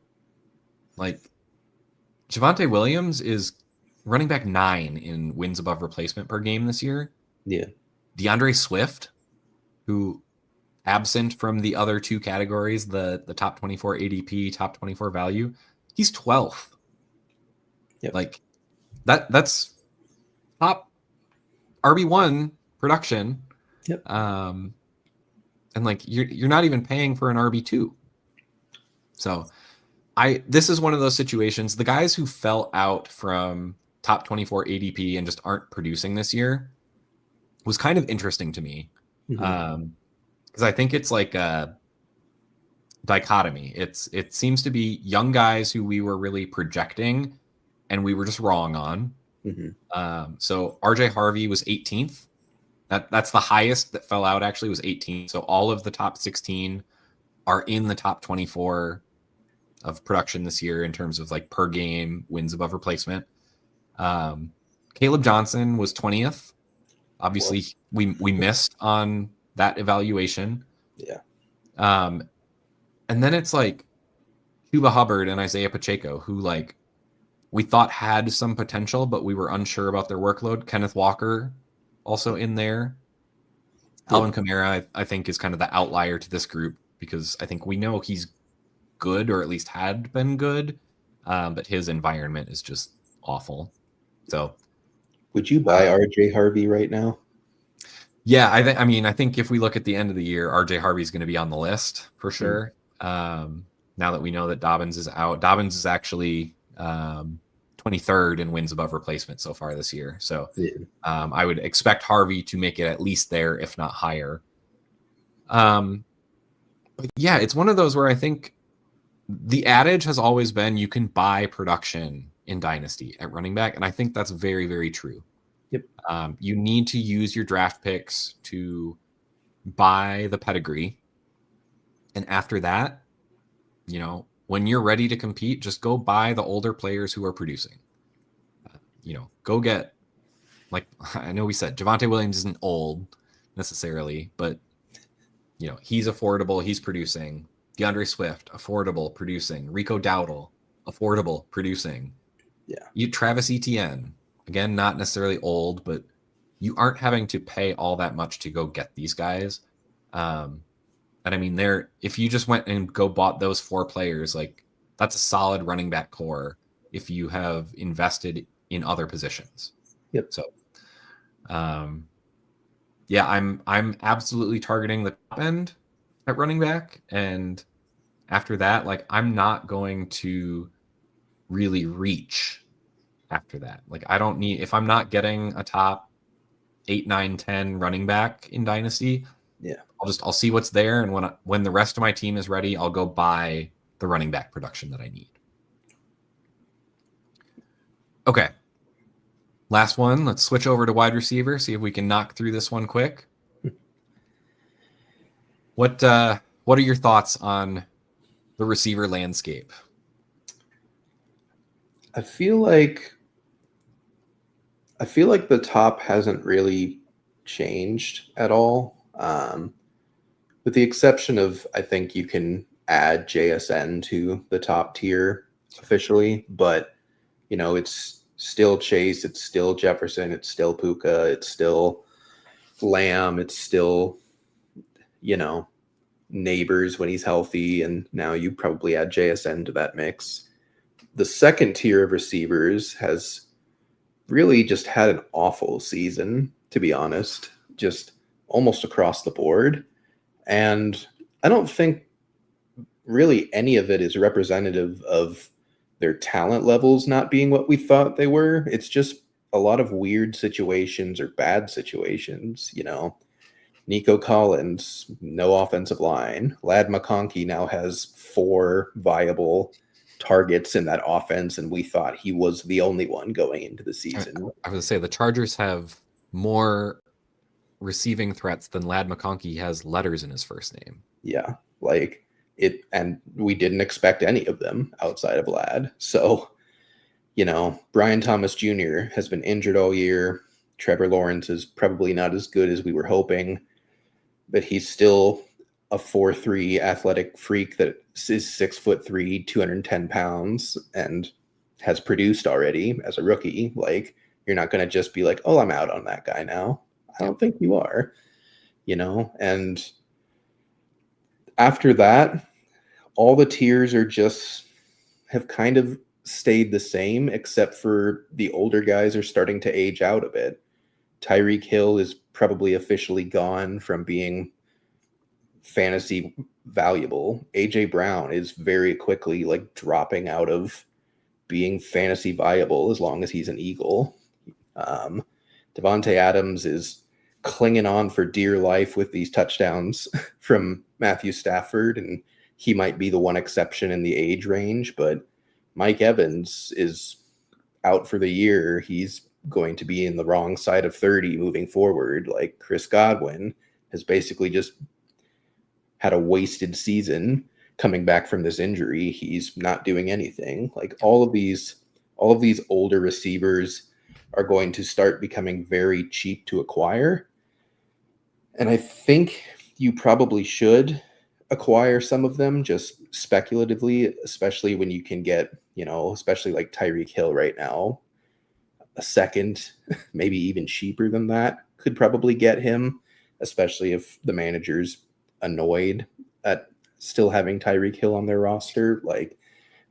Like, Javonte Williams is running back 9 in wins above replacement per game this year. Yeah. DeAndre Swift, who absent from the other 2 categories, the top 24 ADP, top 24 value, he's 12th. Yep. Like, that's top RB1 production. Yep. And like, you're not even paying for an RB2. So this is one of those situations. The guys who fell out from top 24 ADP and just aren't producing this year was kind of interesting to me. Because I think it's like a dichotomy. It seems to be young guys who we were really projecting and we were just wrong on. So RJ Harvey was 18th. That's the highest that fell out, actually, was 18th. So all of the top 16 are in the top 24 of production this year in terms of like per game wins above replacement. Caleb Johnson was 20th. Obviously, we missed on that evaluation. Yeah. And then it's like Chuba Hubbard and Isaiah Pacheco, who like we thought had some potential, but we were unsure about their workload. Kenneth Walker also in there. Alvin Kamara, I think, is kind of the outlier to this group because I think we know he's good, or at least had been good, but his environment is just awful. So, would you buy RJ Harvey right now? Yeah, I think if we look at the end of the year, RJ Harvey's going to be on the list for sure. Now that we know that Dobbins is out, Dobbins is actually 23rd in wins above replacement so far this year. So I would expect Harvey to make it at least there, if not higher. But yeah, it's one of those where I think the adage has always been you can buy production in Dynasty at running back. And I think that's very, very true. Yep. You need to use your draft picks to buy the pedigree. And after that, when you're ready to compete, just go buy the older players who are producing. Go get, like, I know we said Javonte Williams isn't old necessarily, but, he's affordable. He's producing. DeAndre Swift, affordable, producing. Rico Dowdle, affordable, producing. Yeah. Travis Etienne, again, not necessarily old, but you aren't having to pay all that much to go get these guys. And I mean, if you just went and bought those 4 players, like that's a solid running back core if you have invested in other positions. Yep. So, yeah, I'm absolutely targeting the top end at running back, and after that, like I'm not going to really reach after that. Like I don't need, if I'm not getting a top 8, 9, 10 running back in Dynasty, I'll see what's there, and when the rest of my team is ready, I'll go buy the running back production that I need. Okay. Last one. Let's switch over to wide receiver, see if we can knock through this one quick. What are your thoughts on the receiver landscape? I feel like the top hasn't really changed at all. With the exception of, I think you can add JSN to the top tier officially, but it's still Chase, it's still Jefferson, it's still Puka, it's still Lamb, it's still, Neighbors when he's healthy, and now you probably add JSN to that mix. The second tier of receivers has really just had an awful season, to be honest, just almost across the board. And I don't think really any of it is representative of their talent levels not being what we thought they were. It's just a lot of weird situations or bad situations, Nico Collins, no offensive line. Ladd McConkey now has 4 viable targets in that offense, and we thought he was the only one going into the season. I was going to say the Chargers have more receiving threats than Ladd McConkey has letters in his first name. Yeah, like it, and we didn't expect any of them outside of Ladd. So, Brian Thomas Jr. has been injured all year. Trevor Lawrence is probably not as good as we were hoping, but he's still a 4'3" athletic freak that is 6'3", 210 pounds, and has produced already as a rookie. Like, you're not going to just be like, oh, I'm out on that guy now. I don't think you are, and after that, all the tiers have kind of stayed the same, except for the older guys are starting to age out a bit. Tyreek Hill is probably officially gone from being fantasy valuable. AJ Brown is very quickly like dropping out of being fantasy viable as long as he's an Eagle. Devontae Adams is clinging on for dear life with these touchdowns from Matthew Stafford, and he might be the one exception in the age range, but Mike Evans is out for the year. He's going to be in the wrong side of 30 moving forward. Like Chris Godwin has basically just had a wasted season coming back from this injury. He's not doing anything. Like all of these older receivers are going to start becoming very cheap to acquire. And I think you probably should acquire some of them just speculatively, especially when you can get, especially like Tyreek Hill right now, a second, maybe even cheaper than that could probably get him, especially if the manager's annoyed at still having Tyreek Hill on their roster. Like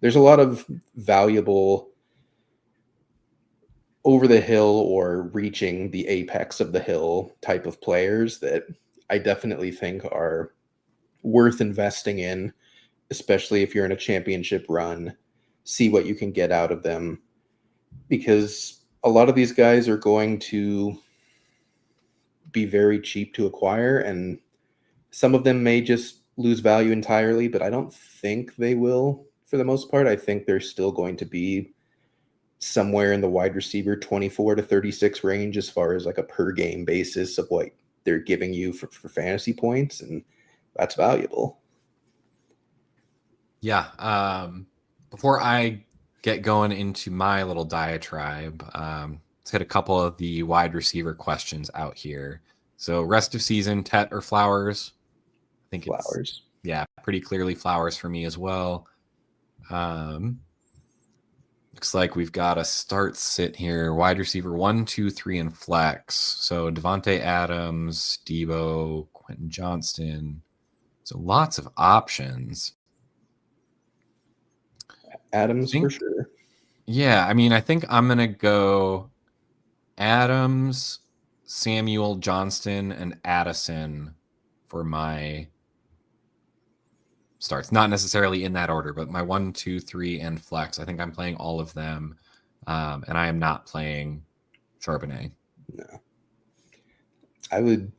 there's a lot of valuable over the hill or reaching the apex of the hill type of players that I definitely think are worth investing in, especially if you're in a championship run. See what you can get out of them, because a lot of these guys are going to be very cheap to acquire, and some of them may just lose value entirely, but I don't think they will for the most part. I think they're still going to be somewhere in the wide receiver 24 to 36 range as far as like a per game basis of what they're giving you for fantasy points, and that's valuable. Yeah. Before I get going into my little diatribe, let's hit a couple of the wide receiver questions out here. So rest of season, Tet or Flowers? I think Flowers. Pretty clearly Flowers for me as well. Looks like we've got a start sit here. Wide receiver 1, 2, 3, and flex. So Devontae Adams, Debo, Quentin Johnston. So lots of options. Adams for sure. Yeah, I mean, I think I'm going to go Adams, Samuel, Johnston, and Addison for my starts. Not necessarily in that order, but my 1, 2, 3, and flex. I think I'm playing all of them, and I am not playing Charbonnet. No. I would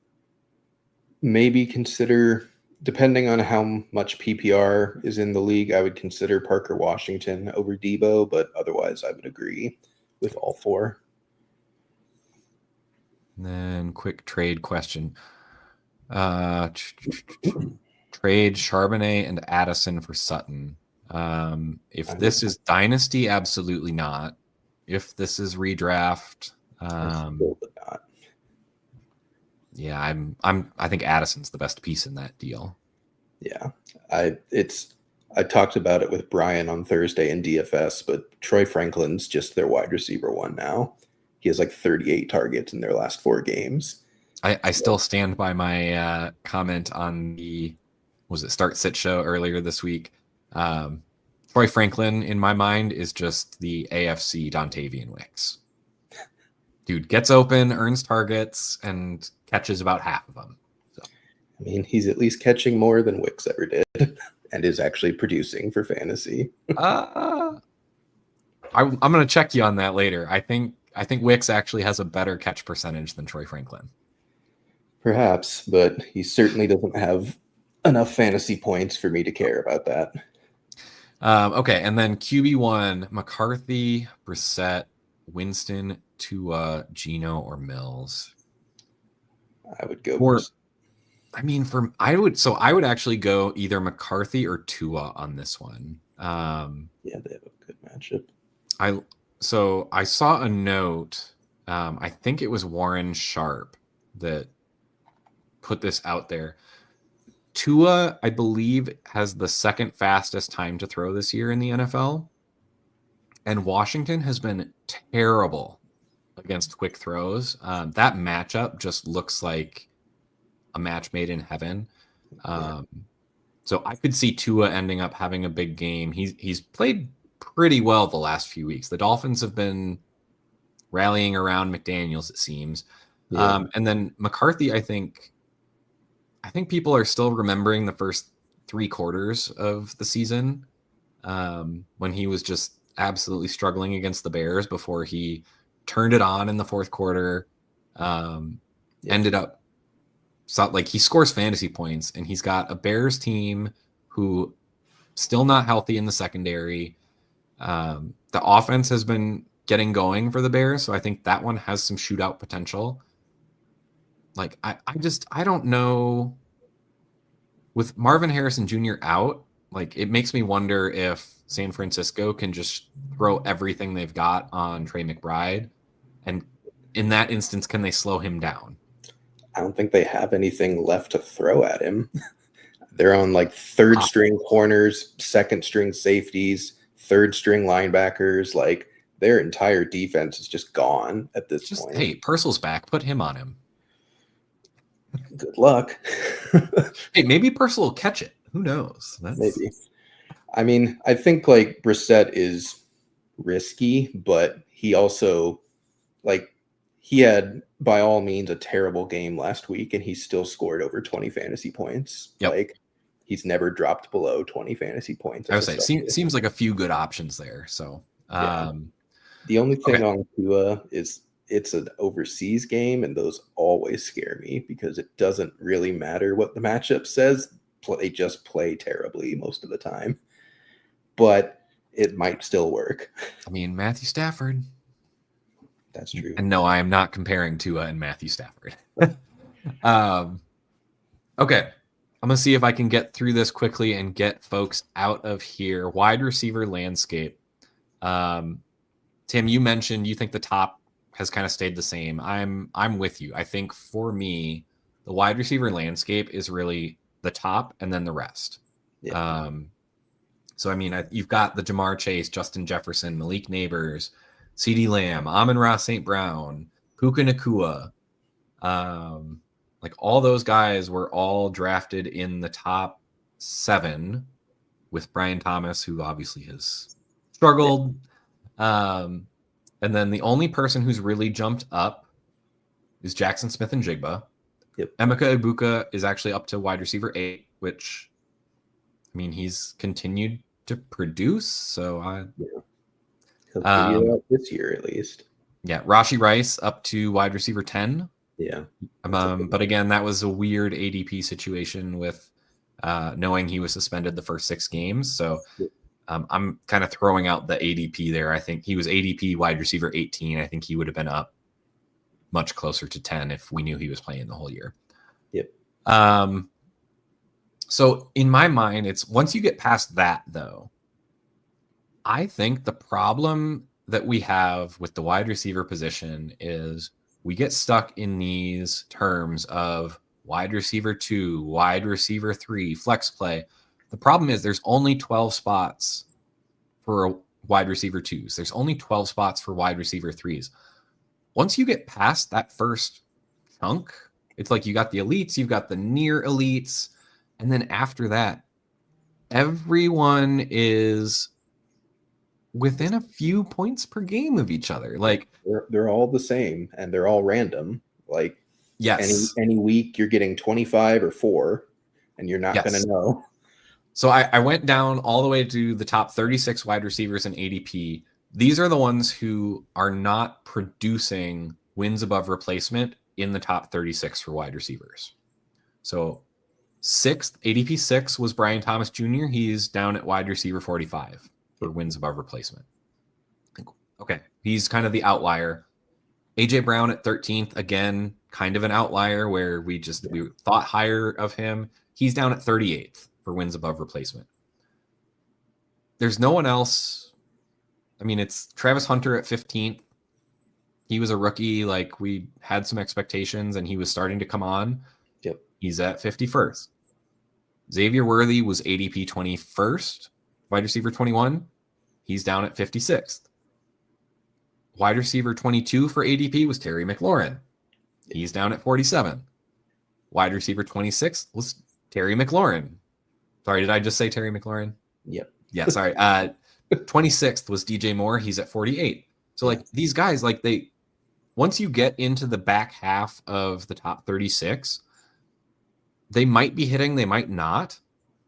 maybe consider, depending on how much PPR is in the league, I would consider Parker Washington over Debo, but otherwise I would agree with all four. And then quick trade question. Trade Charbonnet and Addison for Sutton. If this is Dynasty, absolutely not. If this is redraft, Still would not. Yeah, I think Addison's the best piece in that deal. Yeah. I talked about it with Brian on Thursday in DFS, but Troy Franklin's just their wide receiver 1 now. He has like 38 targets in their last 4 games. I still stand by my comment on the Start Sit show earlier this week. Troy Franklin, in my mind, is just the AFC Dontavian Wicks. Dude gets open, earns targets, and catches about half of them. So. I mean, he's at least catching more than Wicks ever did, and is actually producing for fantasy. I'm going to check you on that later. I think Wicks actually has a better catch percentage than Troy Franklin. Perhaps, but he certainly doesn't have enough fantasy points for me to care about that. Okay, and then QB1, McCarthy, Brissett, Winston, Tua, Geno, or Mills. I would go. I would actually go either McCarthy or Tua on this one. Yeah, they have a good matchup. I saw a note. I think it was Warren Sharp that put this out there. Tua, I believe, has the second fastest time to throw this year in the NFL. And Washington has been terrible against quick throws. That matchup just looks like a match made in heaven. So I could see Tua ending up having a big game. He's played pretty well the last few weeks. The Dolphins have been rallying around McDaniels, it seems. Yeah. And then McCarthy, I think I think people are still remembering the first 3 quarters of the season when he was just absolutely struggling against the Bears before he turned it on in the fourth quarter. Ended up like he scores fantasy points, and he's got a Bears team who still not healthy in the secondary. The offense has been getting going for the Bears, so I think that one has some shootout potential. Like I don't know, with Marvin Harrison Jr. out, like it makes me wonder if San Francisco can just throw everything they've got on Trey McBride, and in that instance, can they slow him down? I don't think they have anything left to throw at him. They're on like third string corners, second string safeties, third string linebackers. Like their entire defense is just gone at this point. Hey, Purcell's back. Put him on him. Good luck. Hey, maybe Purcell will catch it. Who knows? Maybe. I mean, I think like Brissett is risky, but he also he had by all means a terrible game last week, and he still scored over 20 fantasy points. Yep. Like he's never dropped below 20 fantasy points. I would say seems like a few good options there. So the only thing on Tua is it's an overseas game, and those always scare me because it doesn't really matter what the matchup says. They just play terribly most of the time, but it might still work. I mean, Matthew Stafford. That's true. And no, I am not comparing Tua and Matthew Stafford. Okay. I'm going to see if I can get through this quickly and get folks out of here. Wide receiver landscape. Tim, you mentioned you think the top has kind of stayed the same. I'm with you. I think for me, the wide receiver landscape is really the top and then the rest. Yeah. So, I mean, you've got the Jamar Chase, Justin Jefferson, Malik Neighbors, CeeDee Lamb, Amon-Ra St. Brown, Puka Nacua. Like all those guys were all drafted in the top 7 with Brian Thomas, who obviously has struggled. And then the only person who's really jumped up is Jackson Smith and Jigba. Yep. Emeka Ibuka is actually up to wide receiver 8, which, I mean, he's continued to produce. So He'll figure it out this year at least. Yeah, Rashee Rice up to wide receiver 10. Yeah. But again, that was a weird ADP situation with knowing he was suspended the first 6 games. So I'm kind of throwing out the ADP there. I think he was ADP wide receiver 18. I think he would have been up much closer to 10 if we knew he was playing the whole year. Yep. So in my mind, it's once you get past that, though, I think the problem that we have with the wide receiver position is we get stuck in these terms of wide receiver 2, wide receiver 3, flex play. The problem is there's only 12 spots for wide receiver 2s. There's only 12 spots for wide receiver 3s. Once you get past that first chunk, it's like you got the elites, you've got the near elites, and then after that, everyone is within a few points per game of each other. Like they're all the same and they're all random. Like yes, any week you're getting 25 or 4 and you're not going to know. So I went down all the way to the top 36 wide receivers in ADP. These are the ones who are not producing wins above replacement in the top 36 for wide receivers. So ADP 6 was Brian Thomas Jr. He's down at wide receiver 45 for wins above replacement. Okay, he's kind of the outlier. AJ Brown at 13th, again, kind of an outlier where we thought higher of him. He's down at 38th for wins above replacement. There's no one else. I mean, it's Travis Hunter at 15th. He was a rookie. Like we had some expectations and he was starting to come on. Yep. He's at 51st. Xavier Worthy was ADP 21st. Wide receiver 21, he's down at 56th. Wide receiver 22 for ADP was Terry McLaurin. He's down at 47. Wide receiver 26 was Terry McLaurin. Sorry, did I just say Terry McLaurin? Yep. Yeah, sorry. 26th was DJ Moore. He's at 48. So like these guys, like once you get into the back half of the top 36, they might be hitting, they might not.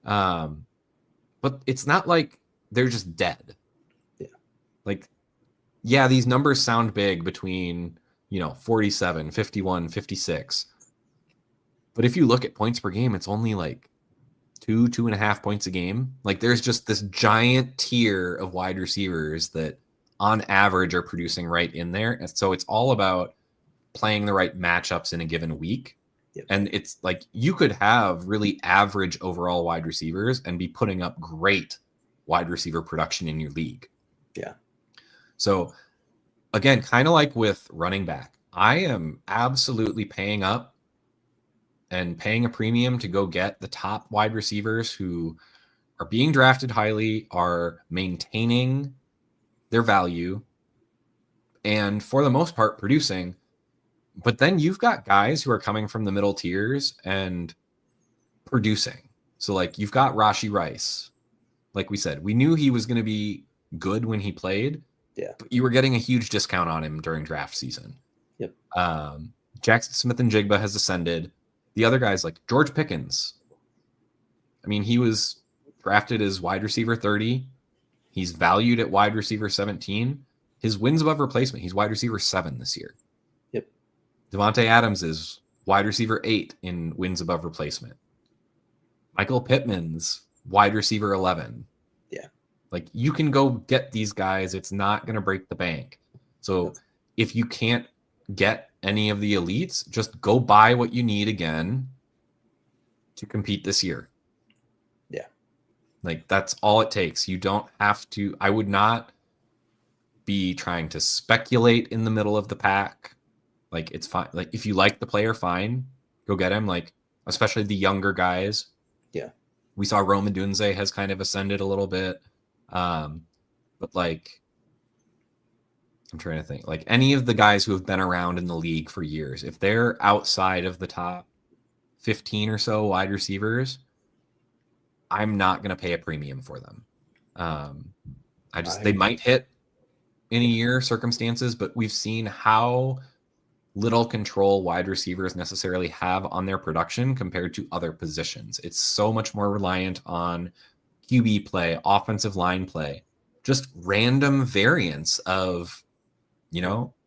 But it's not like they're just dead. Yeah. Like, yeah, these numbers sound big between, 47, 51, 56. But if you look at points per game, it's only like 2.5 points a game. Like, there's just this giant tier of wide receivers that on average are producing right in there. And so it's all about playing the right matchups in a given week. Yep. And it's like you could have really average overall wide receivers and be putting up great wide receiver production in your league. Yeah. So again, kind of like with running back, I am absolutely paying up and paying a premium to go get the top wide receivers who are being drafted highly, are maintaining their value, and for the most part producing. But then you've got guys who are coming from the middle tiers and producing. So like you've got Rashee Rice. Like we said, we knew he was going to be good when he played. Yeah. But you were getting a huge discount on him during draft season. Yep. Jackson Smith-Njigba has ascended. The other guys like George Pickens. I mean, he was drafted as wide receiver 30. He's valued at wide receiver 17. His wins above replacement, he's wide receiver 7 this year. Yep. Devontae Adams is wide receiver 8 in wins above replacement. Michael Pittman's wide receiver 11. Yeah. Like you can go get these guys. It's not going to break the bank. So if you can't get any of the elites, just go buy what you need again to compete this year. Yeah. Like that's all it takes. You don't have to, I would not be trying to speculate in the middle of the pack. Like it's fine. Like if you like the player, fine, go get him. Like especially the younger guys. Yeah. We saw Rome Odunze has kind of ascended a little bit. But like, I'm trying to think, like any of the guys who have been around in the league for years, if they're outside of the top 15 or so wide receivers, I'm not going to pay a premium for them. They might hit in a year circumstances, but we've seen how little control wide receivers necessarily have on their production compared to other positions. It's so much more reliant on QB play, offensive line play, just random variants of,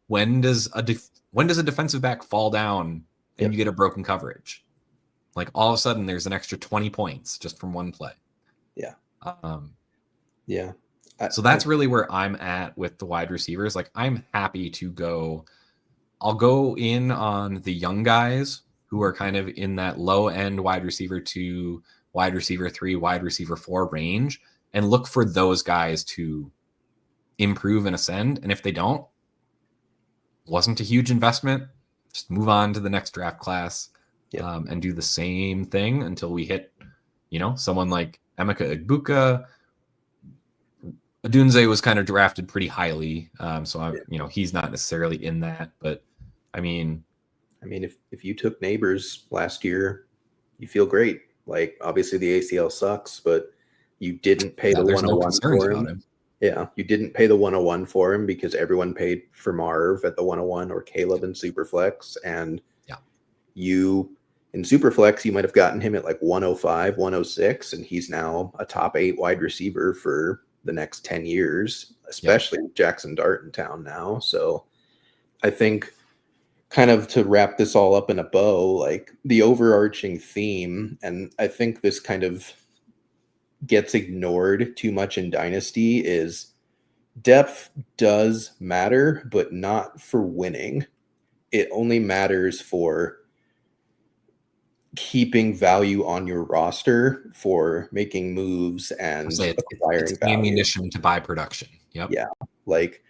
when does a defensive back fall down and you get a broken coverage? Like all of a sudden there's an extra 20 points just from one play. Yeah. Yeah. So that's really where I'm at with the wide receivers. Like I'm happy to go. I'll go in on the young guys who are kind of in that low end wide receiver 2, wide receiver 3, wide receiver 4 range and look for those guys to improve and ascend. And if they don't, wasn't a huge investment, just move on to the next draft class and do the same thing until we hit, someone like Emeka Egbuka. Odunze was kind of drafted pretty highly. So he's not necessarily in that, but I mean, if you took Neighbors last year, you feel great. Like obviously the ACL sucks, but you didn't pay the 101 for him. Yeah, you didn't pay the 101 for him because everyone paid for Marv at the 101 or Caleb in Superflex. And you in Superflex, you might have gotten him at like 105, 106, and he's now a top 8 wide receiver for the next 10 years, especially with Jackson Dart in town now. So I think kind of to wrap this all up in a bow, like the overarching theme, and I think this kind of gets ignored too much in Dynasty, is depth does matter, but not for winning. It only matters for keeping value on your roster, for making moves and acquiring value. Ammunition to buy production. Yep. Yeah. Like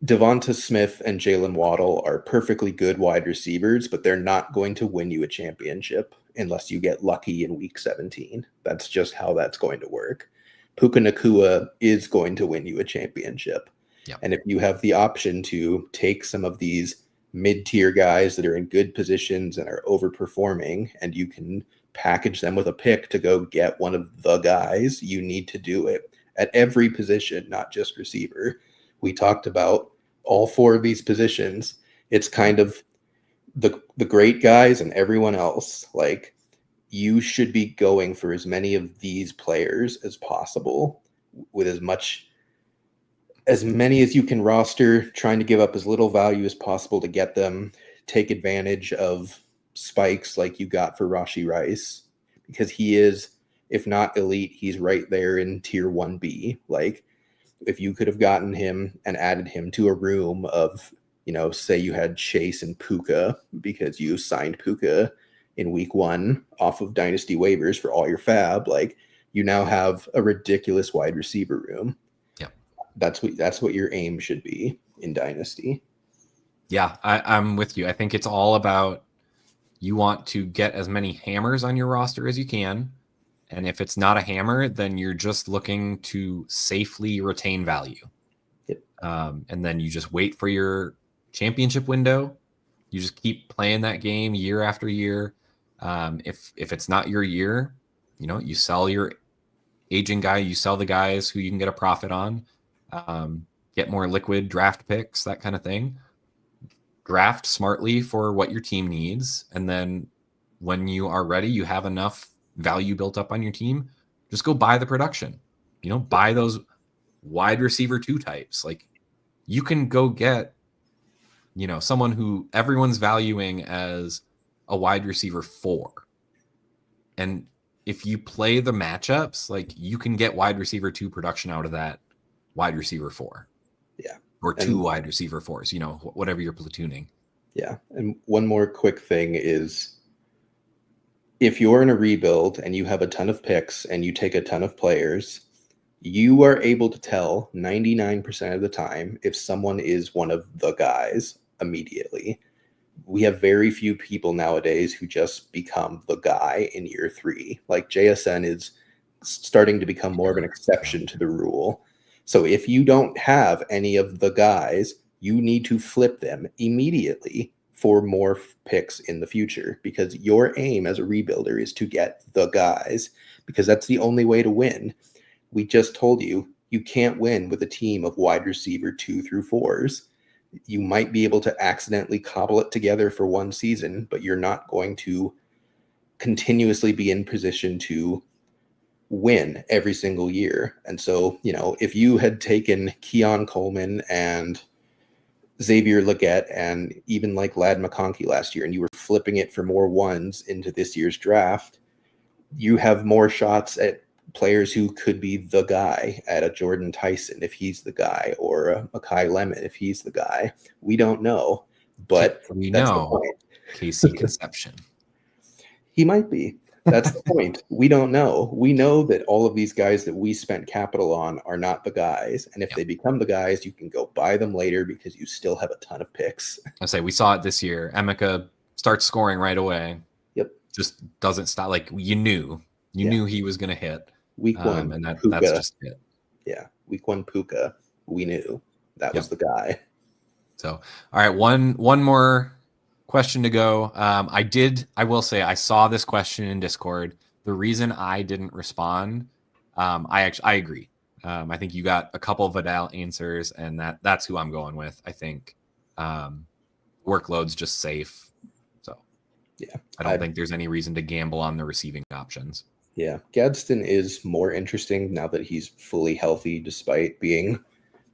Devonta Smith and Jalen Waddle are perfectly good wide receivers, but they're not going to win you a championship unless you get lucky in week 17. That's just how that's going to work. Puka Nacua is going to win you a championship. Yep. And if you have the option to take some of these mid-tier guys that are in good positions and are overperforming, and you can package them with a pick to go get one of the guys, you need to do it at every position, not just receiver. We talked about all 4 of these positions. It's kind of the great guys and everyone else. Like you should be going for as many of these players as possible with as many as you can roster, trying to give up as little value as possible to get them, take advantage of spikes like you got for Rashee Rice, because he is, if not elite, he's right there in tier 1B. Like, if you could have gotten him and added him to a room of, say you had Chase and Puka, because you signed Puka in week 1 off of Dynasty waivers for all your fab, like, you now have a ridiculous wide receiver room. That's what your aim should be in Dynasty. Yeah, I'm with you. I think it's all about, you want to get as many hammers on your roster as you can. And if it's not a hammer, then you're just looking to safely retain value. Yep. And then you just wait for your championship window. You just keep playing that game year after year. If it's not your year, you sell your aging guy, you sell the guys who you can get a profit on. Get more liquid draft picks, that kind of thing. Draft smartly for what your team needs. And then when you are ready, you have enough value built up on your team, just go buy the production. Buy those wide receiver 2 types. Like, you can go get, someone who everyone's valuing as a wide receiver 4. And if you play the matchups, like, you can get wide receiver 2 production out of that wide receiver 4. Yeah. Or 2 wide receiver 4s, whatever you're platooning. Yeah. And one more quick thing is, if you're in a rebuild and you have a ton of picks and you take a ton of players, you are able to tell 99% of the time if someone is one of the guys immediately. We have very few people nowadays who just become the guy in year 3. Like, JSN is starting to become more of an exception to the rule. So if you don't have any of the guys, you need to flip them immediately for more picks in the future, because your aim as a rebuilder is to get the guys, because that's the only way to win. We just told you, you can't win with a team of wide receiver 2 through 4s. You might be able to accidentally cobble it together for one season, but you're not going to continuously be in position to win every single year. And so, if you had taken Keon Coleman and Xavier Legette and even like Ladd McConkey last year, and you were flipping it for more 1s into this year's draft, you have more shots at players who could be the guy, at a Jordan Tyson if he's the guy, or a Makai Lemon if he's the guy. We don't know, but we that's know the point. Casey Conception. He might be. That's the point. We don't know. We know that all of these guys that we spent capital on are not the guys. And if they become the guys, you can go buy them later because you still have a ton of picks. I say we saw it this year. Emeka starts scoring right away. Yep. Just doesn't stop. Like, you knew he was going to hit. Week 1. And that's just it. Yeah. Week 1 Puka. We knew that was the guy. So, all right. One more question to go. I will say I saw this question in Discord. The reason I didn't respond, I agree. I think you got a couple of Vidal answers, and that's who I'm going with. I think workload's just safe. So yeah, I don't think there's any reason to gamble on the receiving options. Yeah, Gadsden is more interesting now that he's fully healthy, despite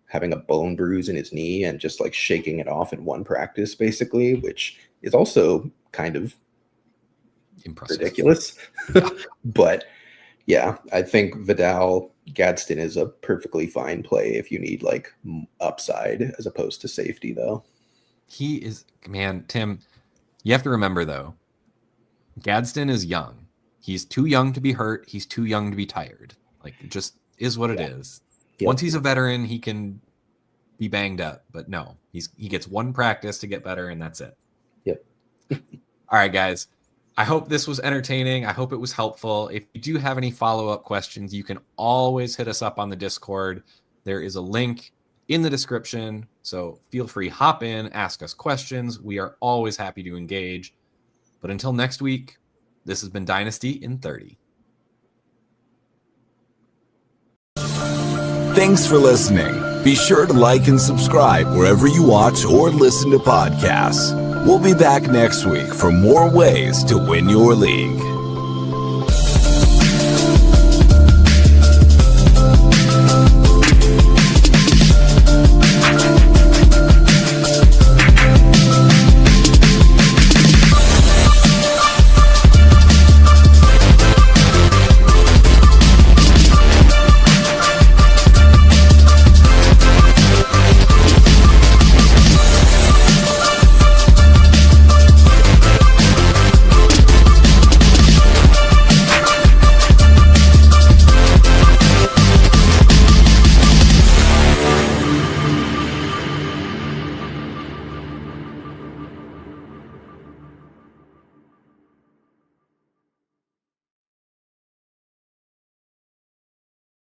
having a bone bruise in his knee and just like shaking it off in one practice, basically, which is also kind of impressive, ridiculous. But yeah, I think Vidal Gadsden is a perfectly fine play if you need like upside as opposed to safety, though. He is, man, Tim, you have to remember though, Gadsden is young. He's too young to be hurt. He's too young to be tired. Like, it just is what it is. Yep. Once he's a veteran, he can be banged up. But no, he gets one practice to get better, and that's it. Yep. All right, guys. I hope this was entertaining. I hope it was helpful. If you do have any follow-up questions, you can always hit us up on the Discord. There is a link in the description. So feel free, hop in, ask us questions. We are always happy to engage. But until next week, this has been Dynasty in 30. Thanks for listening. Be sure to like and subscribe wherever you watch or listen to podcasts. We'll be back next week for more ways to win your league.